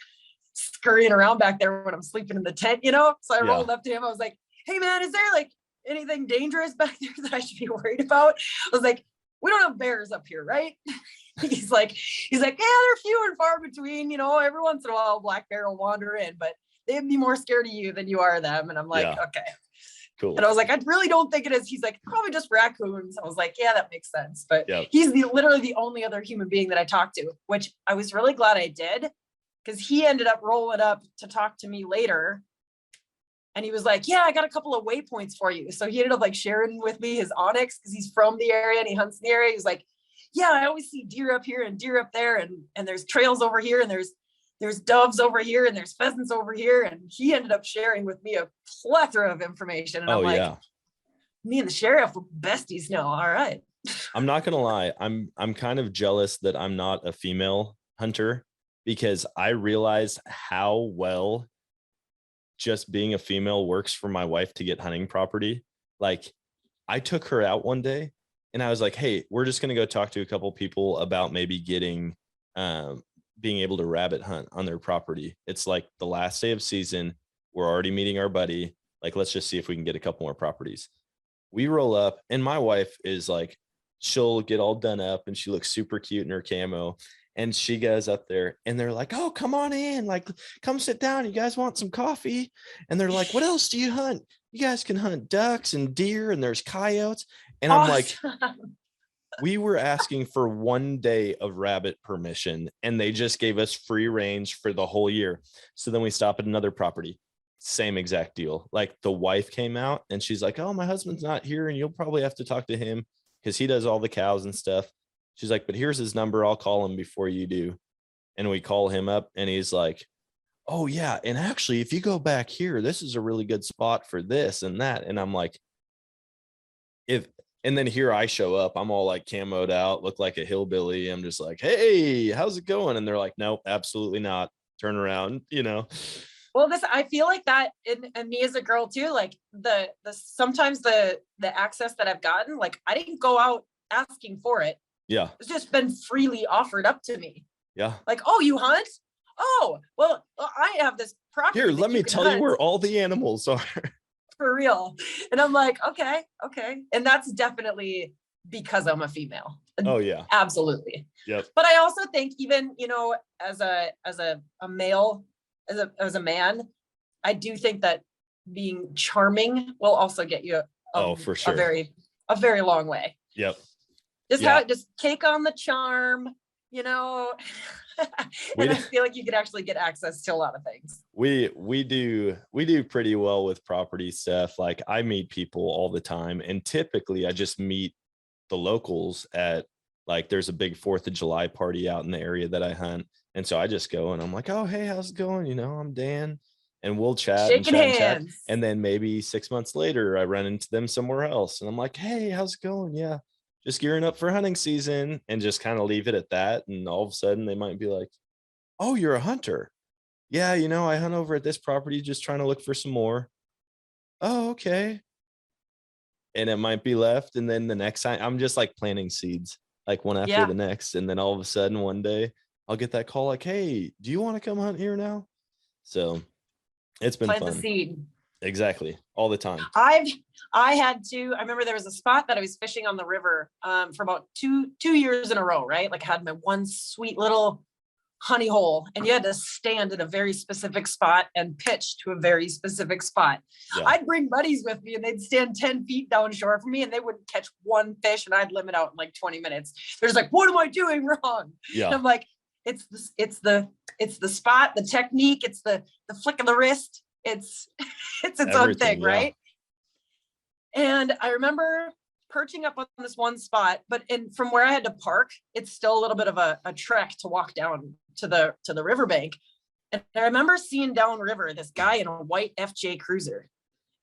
scurrying around back there when I'm sleeping in the tent, you know? So I rolled up to him. I was like, hey man, is there like anything dangerous back there that I should be worried about? I was like, we don't have bears up here, right? He's like, yeah, they're few and far between, you know, every once in a while a black bear will wander in, but they'd be more scared of you than you are of them. And I'm like, okay. Cool. And I was like, I really don't think it is. He's like, probably just raccoons. I was like, yeah, that makes sense. But he's literally the only other human being that I talked to, which I was really glad I did, because he ended up rolling up to talk to me later. And he was like, yeah, I got a couple of waypoints for you. So he ended up like sharing with me his onyx because he's from the area and he hunts in the area. He was like, yeah, I always see deer up here and deer up there. And there's trails over here and there's doves over here and there's pheasants over here. And he ended up sharing with me a plethora of information. And I'm like, me and the sheriff were besties now. All right. I'm not going to lie. I'm kind of jealous that I'm not a female hunter, because I realized how well just being a female works for my wife to get hunting property. Like I took her out one day and I was like, hey, we're just going to go talk to a couple people about maybe getting, being able to rabbit hunt on their property. It's like the last day of season. We're already meeting our buddy. Like, let's just see if we can get a couple more properties. We roll up and my wife is like, she'll get all done up and she looks super cute in her camo. And she goes up there and they're like, oh, come on in. Like, come sit down. You guys want some coffee? And they're like, what else do you hunt? You guys can hunt ducks and deer and there's coyotes. And I'm like, we were asking for 1 day of rabbit permission and they just gave us free range for the whole year. So then we stop at another property. Same exact deal. Like the wife came out and she's like, oh, my husband's not here and you'll probably have to talk to him because he does all the cows and stuff. She's like, but here's his number. I'll call him before you do. And we call him up and he's like, oh yeah. And actually, if you go back here, this is a really good spot for this and that. And I'm like, and then here I show up, I'm all like camoed out, look like a hillbilly. I'm just like, hey, how's it going? And they're like, nope, absolutely not. Turn around, you know? Well, I feel like that and me as a girl too, like sometimes the access that I've gotten, like I didn't go out asking for it. Yeah. It's just been freely offered up to me. Yeah. Like, oh, you hunt? Oh, well, I have this property. Here, let me tell you where all the animals are. For real. And I'm like, okay. And that's definitely because I'm a female. Oh yeah. Absolutely. Yep. But I also think even, you know, as a male, as a man, I do think that being charming will also get you for sure. a very long way. Yep. Just take on the charm, you know. And I feel like you could actually get access to a lot of things. We do pretty well with property stuff. Like I meet people all the time and typically I just meet the locals at, like, there's a big 4th of July party out in the area that I hunt. And so I just go and I'm like, oh, hey, how's it going? You know, I'm Dan. And we'll chat and Shaking chat and chat. hands. And then maybe 6 months later, I run into them somewhere else. And I'm like, hey, how's it going? Yeah, just gearing up for hunting season, and just kind of leave it at that. And all of a sudden they might be like, oh, you're a hunter. Yeah, you know, I hunt over at this property, just trying to look for some more. Oh, okay. And it might be left. And then the next time, I'm just like planting seeds, like one after Yeah. the next. And then all of a sudden one day I'll get that call like, hey, do you want to come hunt here now? So it's been Plant fun. the seed. Exactly. All the time. I remember there was a spot that I was fishing on the river for about two years in a row, right? Like I had my one sweet little honey hole, and you had to stand in a very specific spot and pitch to a very specific spot. Yeah. I'd bring buddies with me and they'd stand 10 feet down shore from me and they wouldn't catch one fish, and I'd limit out in like 20 minutes. There's like, what am I doing wrong? Yeah. And I'm like, it's the spot, the technique, it's the flick of the wrist. It's its own thing, yeah. right? And I remember perching up on this one spot, but from where I had to park, it's still a little bit of a trek to walk down to the riverbank. And I remember seeing downriver this guy in a white FJ Cruiser.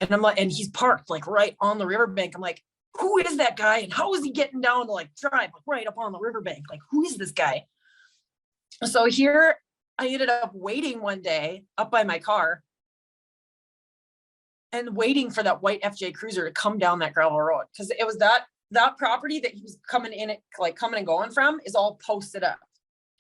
And I'm like, and he's parked like right on the riverbank. I'm like, who is that guy? And how is he getting down to like drive like right up on the riverbank? Like, who is this guy? So here I ended up waiting one day up by my car and waiting for that white FJ Cruiser to come down that gravel road. Cause it was that property that he was coming and going from is all posted up,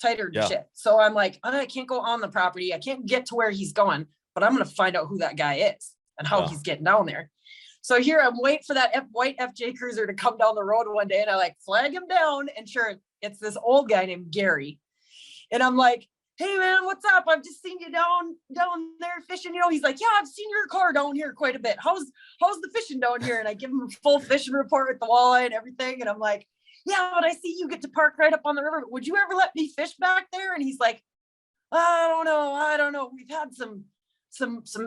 tighter than shit. So I'm like, I can't go on the property. I can't get to where he's going, but I'm going to find out who that guy is and how he's getting down there. So here I'm waiting for that white FJ Cruiser to come down the road one day, and I like flag him down, and sure, it's this old guy named Gary. And I'm like, hey man, what's up? I've just seen you down there fishing. You know, he's like, yeah, I've seen your car down here quite a bit. How's the fishing down here? And I give him a full fishing report with the walleye and everything. And I'm like, yeah, but I see you get to park right up on the river. Would you ever let me fish back there? And he's like, I don't know. We've had some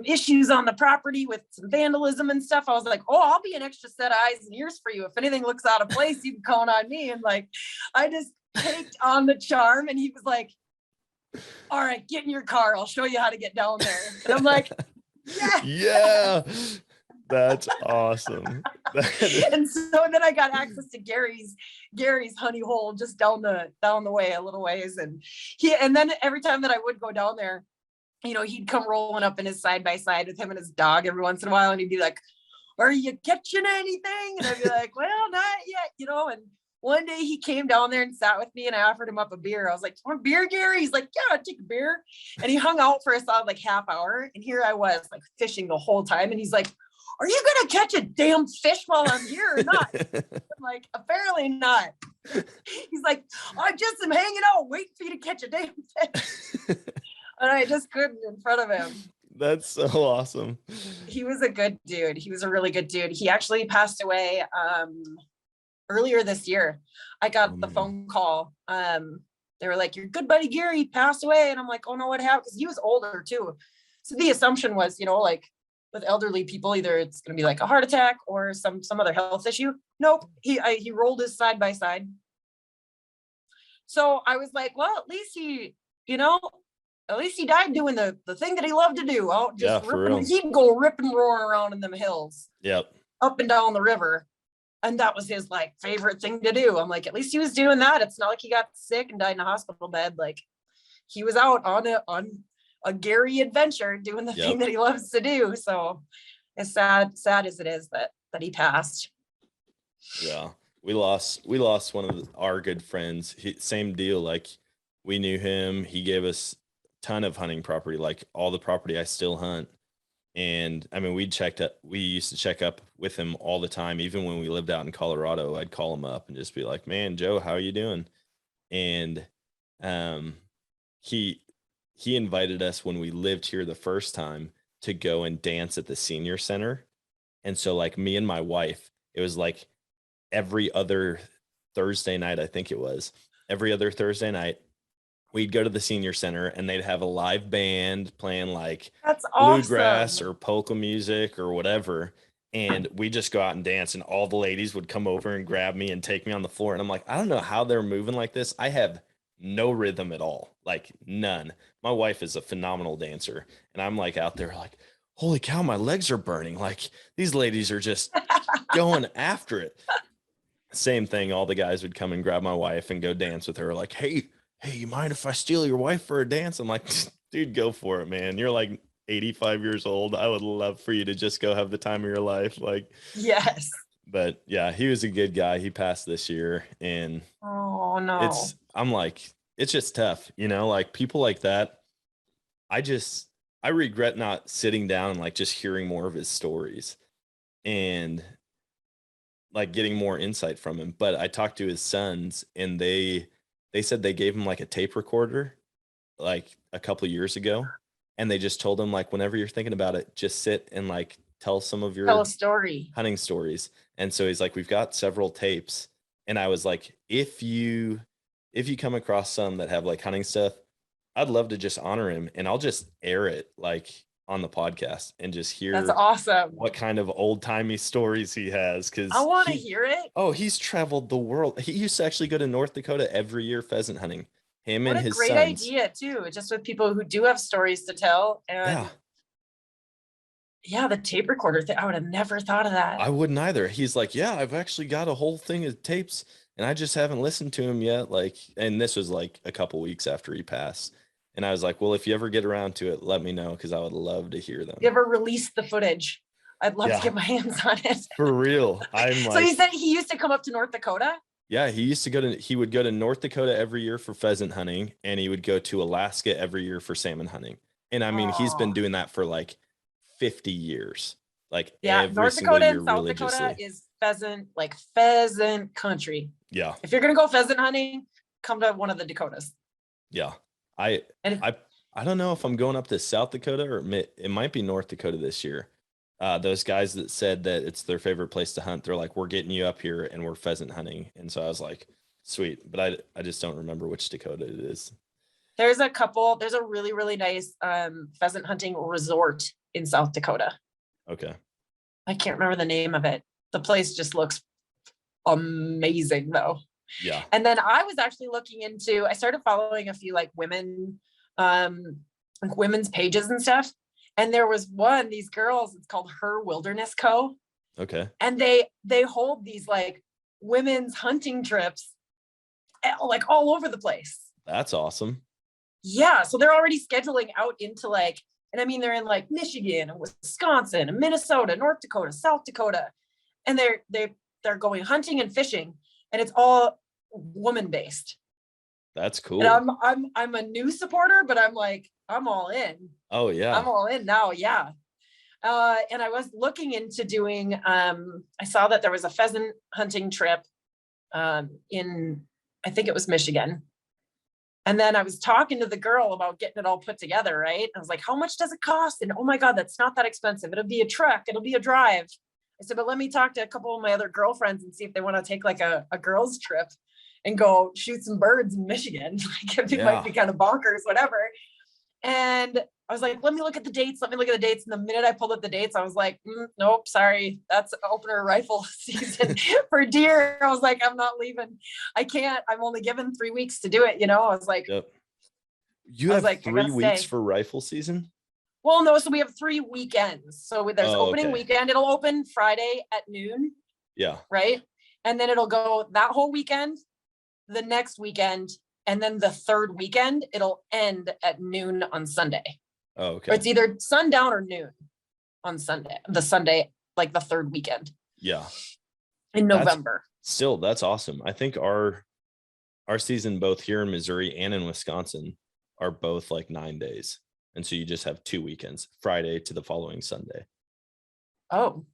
issues on the property with some vandalism and stuff. I was like, oh, I'll be an extra set of eyes and ears for you. If anything looks out of place, you can count on me. And like, I just taked on the charm, and he was like, all right, get in your car. I'll show you how to get down there. And I'm like, Yeah, that's awesome. And so then I got access to Gary's honey hole just down the way a little ways. And then every time that I would go down there, you know, he'd come rolling up in his side by side with him and his dog every once in a while. And he'd be like, are you catching anything? And I'd be like, well, not yet, you know. And one day he came down there and sat with me, and I offered him up a beer. I was like, you want a beer, Gary? He's like, yeah, I'll take a beer. And he hung out for a solid like half hour. And here I was like fishing the whole time. And he's like, are you going to catch a damn fish while I'm here or not? I'm like, apparently not. He's like, I just am hanging out waiting for you to catch a damn fish. And I just couldn't in front of him. That's so awesome. He was a good dude. He was a really good dude. He actually passed away earlier this year. I got the phone call. They were like, your good buddy Gary passed away. And I'm like, oh no, what happened? Because he was older too. So the assumption was, you know, like with elderly people, either it's going to be like a heart attack or some other health issue. Nope. He rolled his side by side. So I was like, well, at least he died doing the thing that he loved to do. Oh, just he'd go rip and roar around in them hills. Yep. Up and down the river. And that was his like favorite thing to do. I'm like, at least he was doing that. It's not like he got sick and died in a hospital bed. Like he was out on a Gary adventure doing the thing that he loves to do. So as sad as it is that he passed. Yeah. We lost one of our good friends. Same deal. Like we knew him. He gave us a ton of hunting property, like all the property I still hunt. And I mean, we used to check up with him all the time. Even when we lived out in Colorado, I'd call him up and just be like, man, Joe, how are you doing? And he invited us when we lived here the first time to go and dance at the senior center. And so like me and my wife, it was like every other Thursday night, I think it was every other Thursday night, we'd go to the senior center and they'd have a live band playing like that's awesome. bluegrass or polka music or whatever. and we just go out and dance, and all the ladies would come over and grab me and take me on the floor. And I'm like, I don't know how they're moving like this. I have no rhythm at all, like none. My wife is a phenomenal dancer, and I'm like out there like, holy cow, my legs are burning. Like these ladies are just going after it. Same thing. All the guys would come and grab my wife and go dance with her. Like, hey, you mind if I steal your wife for a dance? I'm like, dude, go for it, man. You're like 85 years old. I would love for you to just go have the time of your life. Like, Yes. but yeah, he was a good guy. He passed this year, and Oh no. I'm like, it's just tough, like people like that. I regret not sitting down and like just hearing more of his stories and like getting more insight from him. But I talked to his sons, and they said they gave him like a tape recorder like a couple of years ago, and they just told him like, whenever you're thinking about it, just sit and like tell some of your Tell a story. hunting stories. And so he's like, we've got several tapes. And I was like, if you come across some that have like hunting stuff, I'd love to just honor him, and I'll just air it like on the podcast and just hear That's awesome. what kind of old timey stories he has. Cause I want to hear it. Oh, he's traveled the world. He used to actually go to North Dakota every year pheasant hunting. Him What and a his great sons. idea too, just with people who do have stories to tell. And yeah, the tape recorder thing, I would have never thought of that. I wouldn't either. He's like, yeah, I've actually got a whole thing of tapes, and I just haven't listened to him yet. Like, and this was like a couple weeks after he passed. And I was like, well, if you ever get around to it, let me know, because I would love to hear them. You ever release the footage? I'd love to get my hands on it. For real. I'm like, so you said he used to come up to North Dakota? Yeah, he would go to North Dakota every year for pheasant hunting, and he would go to Alaska every year for salmon hunting. And I mean, he's been doing that for like 50 years. Like every North single Dakota year and South religiously. Dakota is pheasant country. Yeah. If you're gonna go pheasant hunting, come to one of the Dakotas. Yeah. I don't know if I'm going up to South Dakota, or it might be North Dakota this year. Those guys that said that it's their favorite place to hunt, they're like, we're getting you up here and we're pheasant hunting. And so I was like, sweet. But I just don't remember which Dakota it is. There's a really, really nice pheasant hunting resort in South Dakota. Okay. I can't remember the name of it. The place just looks amazing though. Yeah. And then I was actually I started following a few like women's pages and stuff. And there was these girls, it's called Her Wilderness Co. Okay. And they hold these like women's hunting trips like all over the place. That's awesome. Yeah. So they're already scheduling out into like, and I mean, they're in like Michigan and Wisconsin and Minnesota, North Dakota, South Dakota. And they're going hunting and fishing, and it's all woman based. That's cool. And I'm a new supporter, but I'm like, I'm all in. Oh yeah. I'm all in now. Yeah. And I was looking into doing, I saw that there was a pheasant hunting trip in, I think it was Michigan. And then I was talking to the girl about getting it all put together, right? I was like, how much does it cost? And oh my God, that's not that expensive. It'll be a truck. It'll be a drive. I said, but let me talk to a couple of my other girlfriends and see if they want to take like a girls trip and go shoot some birds in Michigan. Like it might be kind of bonkers, whatever. And I was like, let me look at the dates. And the minute I pulled up the dates, I was like, nope, sorry. That's opener rifle season for deer. I was like, I'm not leaving. I can't. I'm only given 3 weeks to do it. I was like, You have like 3 weeks for rifle season? Well, no. So we have 3 weekends. So there's opening weekend. It'll open Friday at noon. Yeah. Right. And then it'll go that whole weekend, the next weekend, and then the third weekend, it'll end at noon on Sunday. Oh, okay. Or it's either sundown or noon on Sunday, like the third weekend. Yeah. In November. That's awesome. I think our season, both here in Missouri and in Wisconsin, are both like 9 days. And so you just have 2 weekends, Friday to the following Sunday. Oh,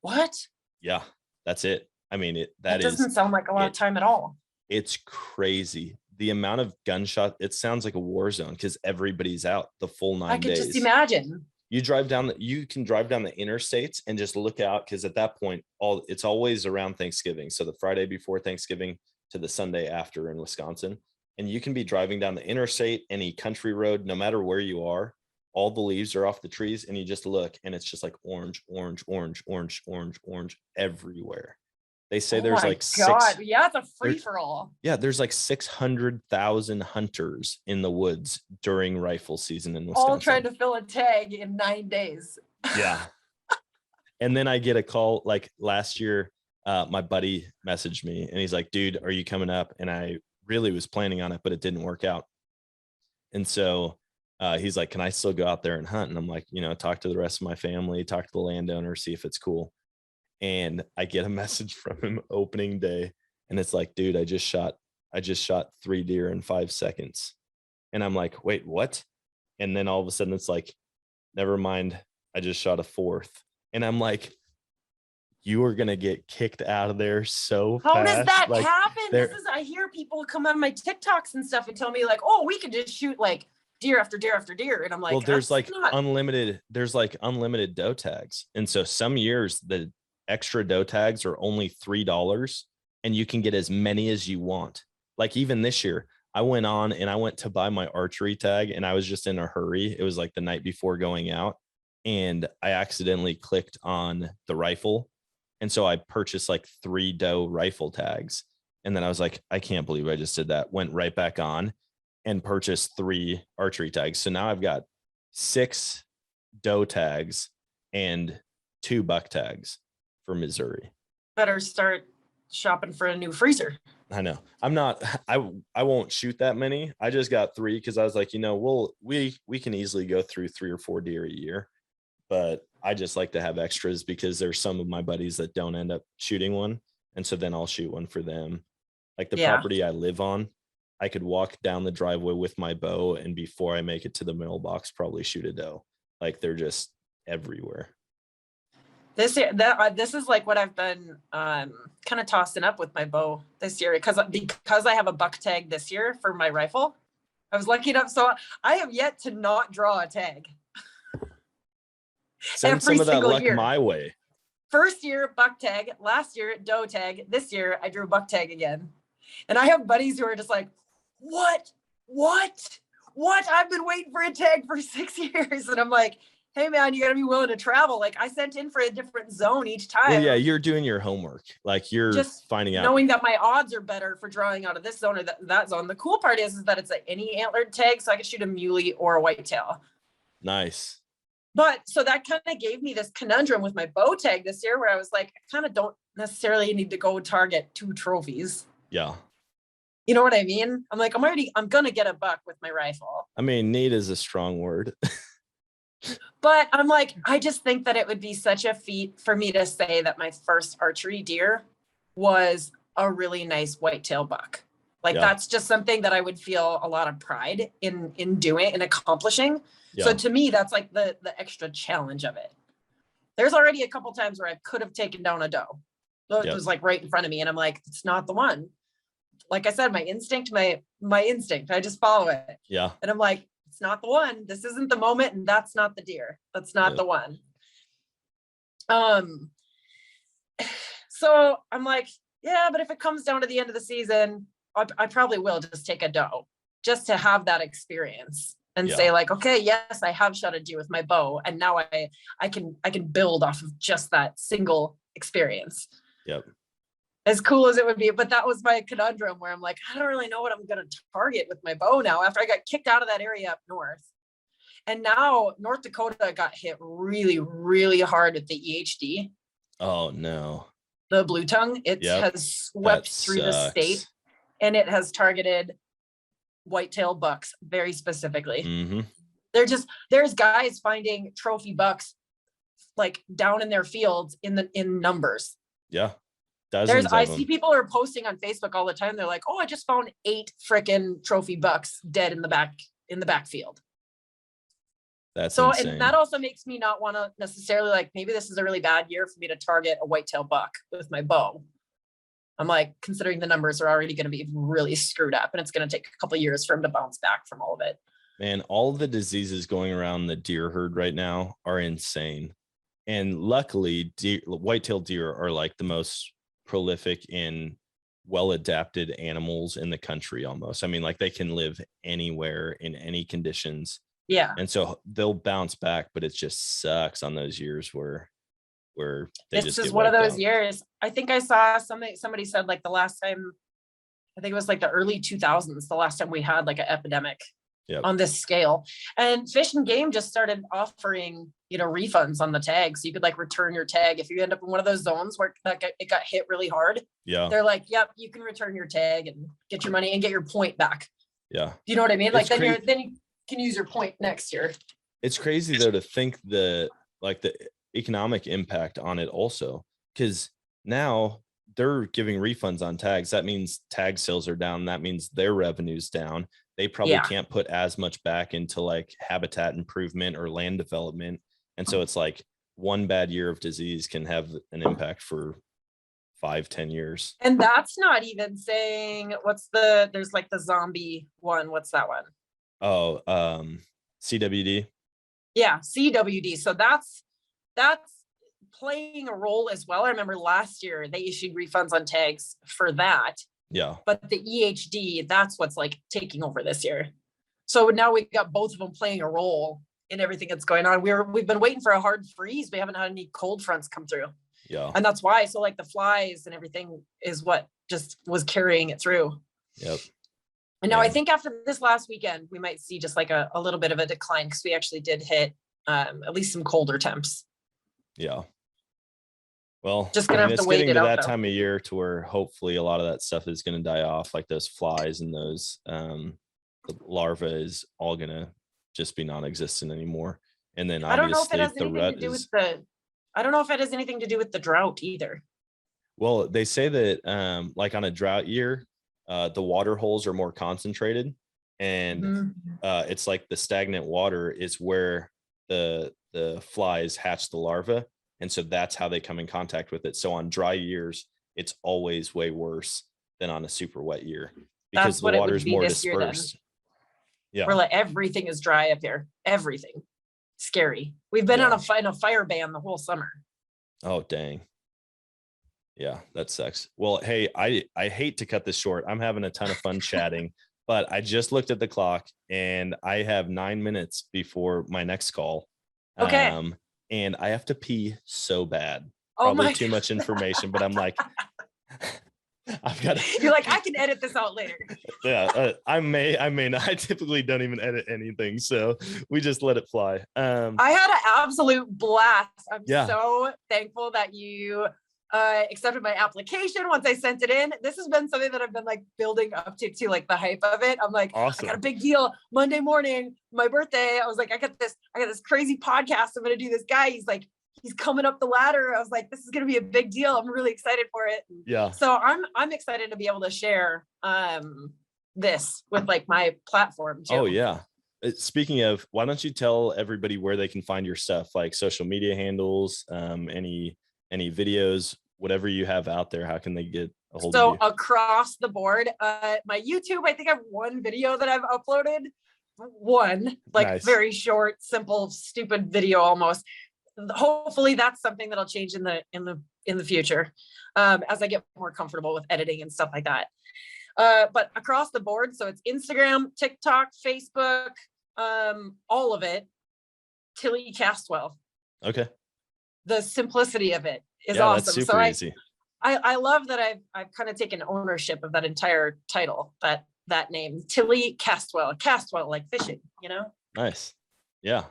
what? Yeah, that's it. I mean, that doesn't sound like a lot of time at all. It's crazy. The amount of gunshot, it sounds like a war zone because everybody's out the full 9 days. I could just imagine. You can drive down the interstates and just look out, because at that point, it's always around Thanksgiving. So the Friday before Thanksgiving to the Sunday after in Wisconsin. And you can be driving down the interstate, any country road, no matter where you are, all the leaves are off the trees, and you just look, and it's just like orange, orange, orange, orange, orange, orange everywhere. They say Oh there's my like God. Yeah, it's a free for all. there's like 600,000 hunters in the woods during rifle season in All Wisconsin. trying to fill a tag in 9 days. Yeah. And then I get a call like last year. My buddy messaged me and he's like, dude, are you coming up? And I really was planning on it, but it didn't work out. And so he's like, can I still go out there and hunt? And I'm like, talk to the rest of my family, talk to the landowner, see if it's cool. And I get a message from him opening day, and it's like, dude, I just shot 3 deer in 5 seconds. And I'm like, wait, what? And then all of a sudden it's like, never mind, I just shot a 4th. And I'm like, you are gonna get kicked out of there so How fast. does that Like, happen? I hear people come on my TikToks and stuff and tell me like, oh, we could just shoot like deer after deer after deer. And I'm like, well, there's like not... unlimited doe tags. And so some years the extra doe tags are only $3 and you can get as many as you want. Like even this year, I went on and I went to buy my archery tag and I was just in a hurry. It was like the night before going out and I accidentally clicked on the rifle. And so I purchased like 3 doe rifle tags. And then I was like, I can't believe I just did that. Went right back on and purchased 3 archery tags. So now I've got 6 doe tags and 2 buck tags for Missouri. Better start shopping for a new freezer. I know. I won't shoot that many. I just got 3 because I was like, we can easily go through 3 or 4 deer a year. But I just like to have extras because there's some of my buddies that don't end up shooting one. And so then I'll shoot one for them. Like the property I live on, I could walk down the driveway with my bow and before I make it to the mailbox, probably shoot a doe. Like they're just everywhere. This year, this is like what I've been kind of tossing up with my bow this year because I have a buck tag this year for my rifle. I was lucky enough, so I have yet to not draw a tag. Send some of that luck my way. First year buck tag, last year doe tag, this year I drew buck tag again. And I have buddies who are just like, what? I've been waiting for a tag for 6 years. And I'm like, hey man, you gotta be willing to travel. Like I sent in for a different zone each time. Well, yeah, you're doing your homework. Like you're just finding out. Knowing that my odds are better for drawing out of this zone or that zone. The cool part is that it's any antlered tag, so I can shoot a muley or a whitetail. Nice. But so that kind of gave me this conundrum with my bow tag this year where I was like, I kind of don't necessarily need to go target 2 trophies. Yeah. You know what I mean? I'm like, I'm going to get a buck with my rifle. I mean, need is a strong word. But I'm like, I just think that it would be such a feat for me to say that my first archery deer was a really nice whitetail buck. Like that's just something that I would feel a lot of pride in doing and accomplishing. Yeah. So to me, that's like the extra challenge of it. There's already a couple times where I could have taken down a doe. So it was like right in front of me. And I'm like, it's not the one. Like I said, my instinct, I just follow it. Yeah. And I'm like, it's not the one. This isn't the moment. And that's not the deer. That's not the one. So I'm like, yeah, but if it comes down to the end of the season, I probably will just take a doe just to have that experience and say like, okay, yes, I have shot a deer with my bow. And now I can build off of just that single experience. Yep. As cool as it would be. But that was my conundrum where I'm like, I don't really know what I'm going to target with my bow now after I got kicked out of that area up north. And now North Dakota got hit really, really hard with the EHD. Oh no. The blue tongue. It has swept through the state and it has targeted whitetail bucks very specifically. Mm-hmm. There's guys finding trophy bucks like down in their fields in numbers. Yeah. I see people are posting on Facebook all the time. They're like, oh, I just found 8 freaking trophy bucks dead in the backfield. That's so insane. And that also makes me not want to necessarily like, maybe this is a really bad year for me to target a whitetail buck with my bow. I'm like, considering the numbers are already going to be really screwed up and it's going to take a couple of years for him to bounce back from all of it. Man, all the diseases going around the deer herd right now are insane. And luckily, whitetail deer are like the most prolific and well-adapted animals in the country almost. I mean, like they can live anywhere in any conditions. Yeah. And so they'll bounce back, but it just sucks on those years where they This just is get one of wiped those out. years. I think I saw somebody said like the last time, I think it was like the early 2000s, the last time we had like an epidemic Yep. on this scale. And Fish and Game just started offering, refunds on the tag. So you could like return your tag. If you end up in one of those zones where it got hit really hard, Yeah. they're like, yep, you can return your tag and get your money and get your point back. Yeah. You know what I mean? Like It's then you can use your point next year. It's crazy though to think the economic impact on it also, because now they're giving refunds on tags. That means tag sales are down. That means their revenue's down. They probably can't put as much back into like habitat improvement or land development. And so it's like one bad year of disease can have an impact for 5-10 years. And that's not even saying there's like the zombie one. What's that one? Oh, CWD. Yeah, CWD. So that's playing a role as well. I remember last year they issued refunds on tags for that. Yeah. But the EHD, that's what's like taking over this year. So now we've got both of them playing a role in everything that's going on. We've been waiting for a hard freeze. We haven't had any cold fronts come through. Yeah. And that's why. So like the flies and everything is what just was carrying it through. Yep. And now I think after this last weekend, we might see just like a little bit of a decline because we actually did hit at least some colder temps. Yeah. Well, just gonna have it's to wait getting it to out, that though. time of year to where hopefully a lot of that stuff is going to die off, like those flies and those the larvae is all going to just be non-existent anymore. And then I don't know if it obviously has the anything rut to do is. with I don't know if it has anything to do with the drought either. Well, they say that like on a drought year, the water holes are more concentrated, and it's like the stagnant water is where the flies hatch the larvae. And so that's how they come in contact with it. So on dry years, it's always way worse than on a super wet year because the water is more dispersed. Yeah. Where like everything is dry up here. Everything. Scary. We've been on a fire ban the whole summer. Oh, dang. Yeah, that sucks. Well, hey, I hate to cut this short. I'm having a ton of fun chatting, but I just looked at the clock and I have 9 minutes before my next call. Okay. And I have to pee so bad. Oh Probably too much information, but I'm like, I've got to. You're like, I can edit this out later. Yeah, I may not. I typically don't even edit anything, so we just let it fly. I had an absolute blast. I'm Yeah. so thankful that you accepted my application once I sent it in. This has been something that I've been like building up to like the hype of it. I'm like, Awesome. I got a big deal Monday morning, my birthday. I was like, I got this crazy podcast. I'm going to do this guy. He's coming up the ladder. I was like, this is going to be a big deal. I'm really excited for it. Yeah. So I'm excited to be able to share this with like my platform too. Oh yeah. Speaking of, why don't you tell everybody where they can find your stuff, like social media handles, any videos, whatever you have out there, how can they get a hold of you? So across the board, my YouTube, I think I have one video that I've uploaded. Nice. Very short, simple, stupid video almost. Hopefully that's something that'll change in the future as I get more comfortable with editing and stuff like that. But across the board, so it's Instagram, TikTok, Facebook, all of it, Tilly Castwell. Okay. The simplicity of it is Yeah, awesome. that's super easy. I love that I've kind of taken ownership of that entire title, that name, Tilly Castwell, like fishing, Nice. Yeah.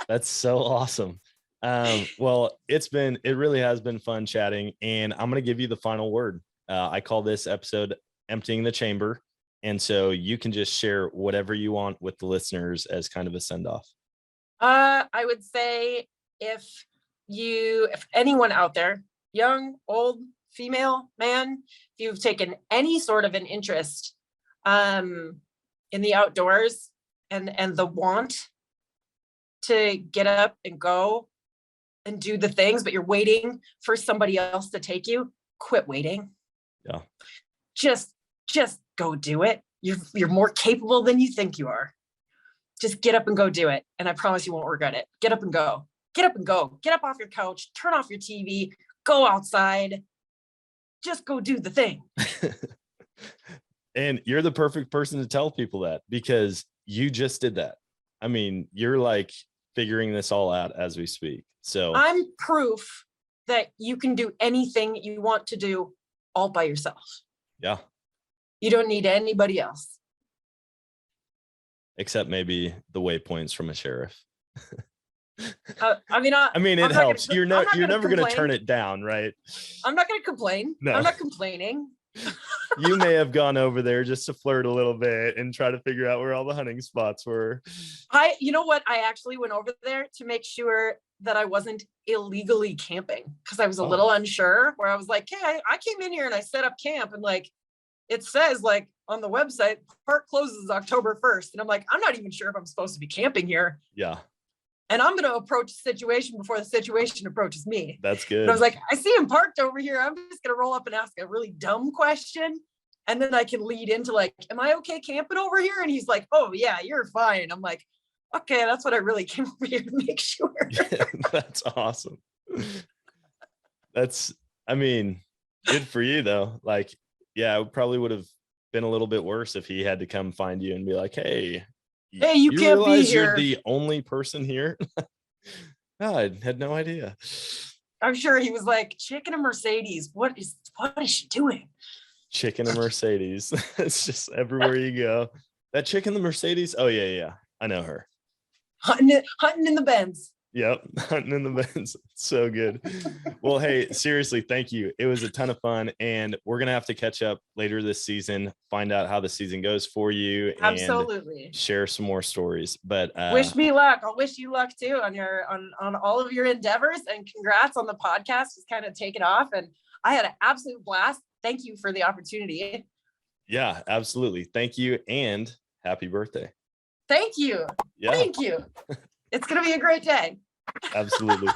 That's so awesome. Well, it really has been fun chatting, and I'm going to give you the final word. I call this episode Emptying the Chamber. And so you can just share whatever you want with the listeners as kind of a send off. I would say if anyone out there, young, old, female, man, if you've taken any sort of an interest in the outdoors and the want to get up and go and do the things, but you're waiting for somebody else to take you, quit waiting. Yeah. Just go do it. You're more capable than you think you are. Just get up and go do it. And I promise you won't regret it. Get up and go. Get up and go. Get up off your couch, turn off your TV, go outside. Just go do the thing. And you're the perfect person to tell people that, because you just did that. I mean, you're like figuring this all out as we speak. So I'm proof that you can do anything you want to do all by yourself. yeah, You don't need anybody else. except maybe the waypoints from a sheriff. I mean, it helps. You're never going to complain. turn it down, right? I'm not going to complain. No. I'm not complaining. You may have gone over there just to flirt a little bit and try to figure out where all the hunting spots were. You know what? I actually went over there to make sure that I wasn't illegally camping, because I was a little unsure, where I was like, hey, I came in here and I set up camp, and like, it says like on the website, park closes October 1st. And I'm like, I'm not even sure if I'm supposed to be camping here. Yeah. And I'm going to approach the situation before the situation approaches me. That's good. And I was like, I see him parked over here. I'm just going to roll up and ask a really dumb question. And then I can lead into like, am I okay camping over here? And he's like, oh yeah, you're fine. I'm like, okay, that's what I really came over here to make sure. Yeah, that's awesome. Good for you though. Like, yeah, it probably would have been a little bit worse if he had to come find you and be like, hey, you can't realize be here. You're the only person here. Oh, I had no idea. I'm sure he was like, chicken and Mercedes. What is she doing? Chicken and Mercedes. It's just everywhere you go. That chicken, the Mercedes. Oh yeah. I know her. Hunting in the BENZ. Yep. Hunting in the BENZ. So good. Well, hey, seriously, thank you. It was a ton of fun, and we're going to have to catch up later this season, find out how the season goes for you. Absolutely. And share some more stories, but wish me luck. I'll wish you luck too on all of your endeavors, and congrats on the podcast. Just kind of take it off. And I had an absolute blast. Thank you for the opportunity. Yeah, absolutely. Thank you. And happy birthday. Thank you. Yeah. Thank you. It's going to be a great day. Absolutely.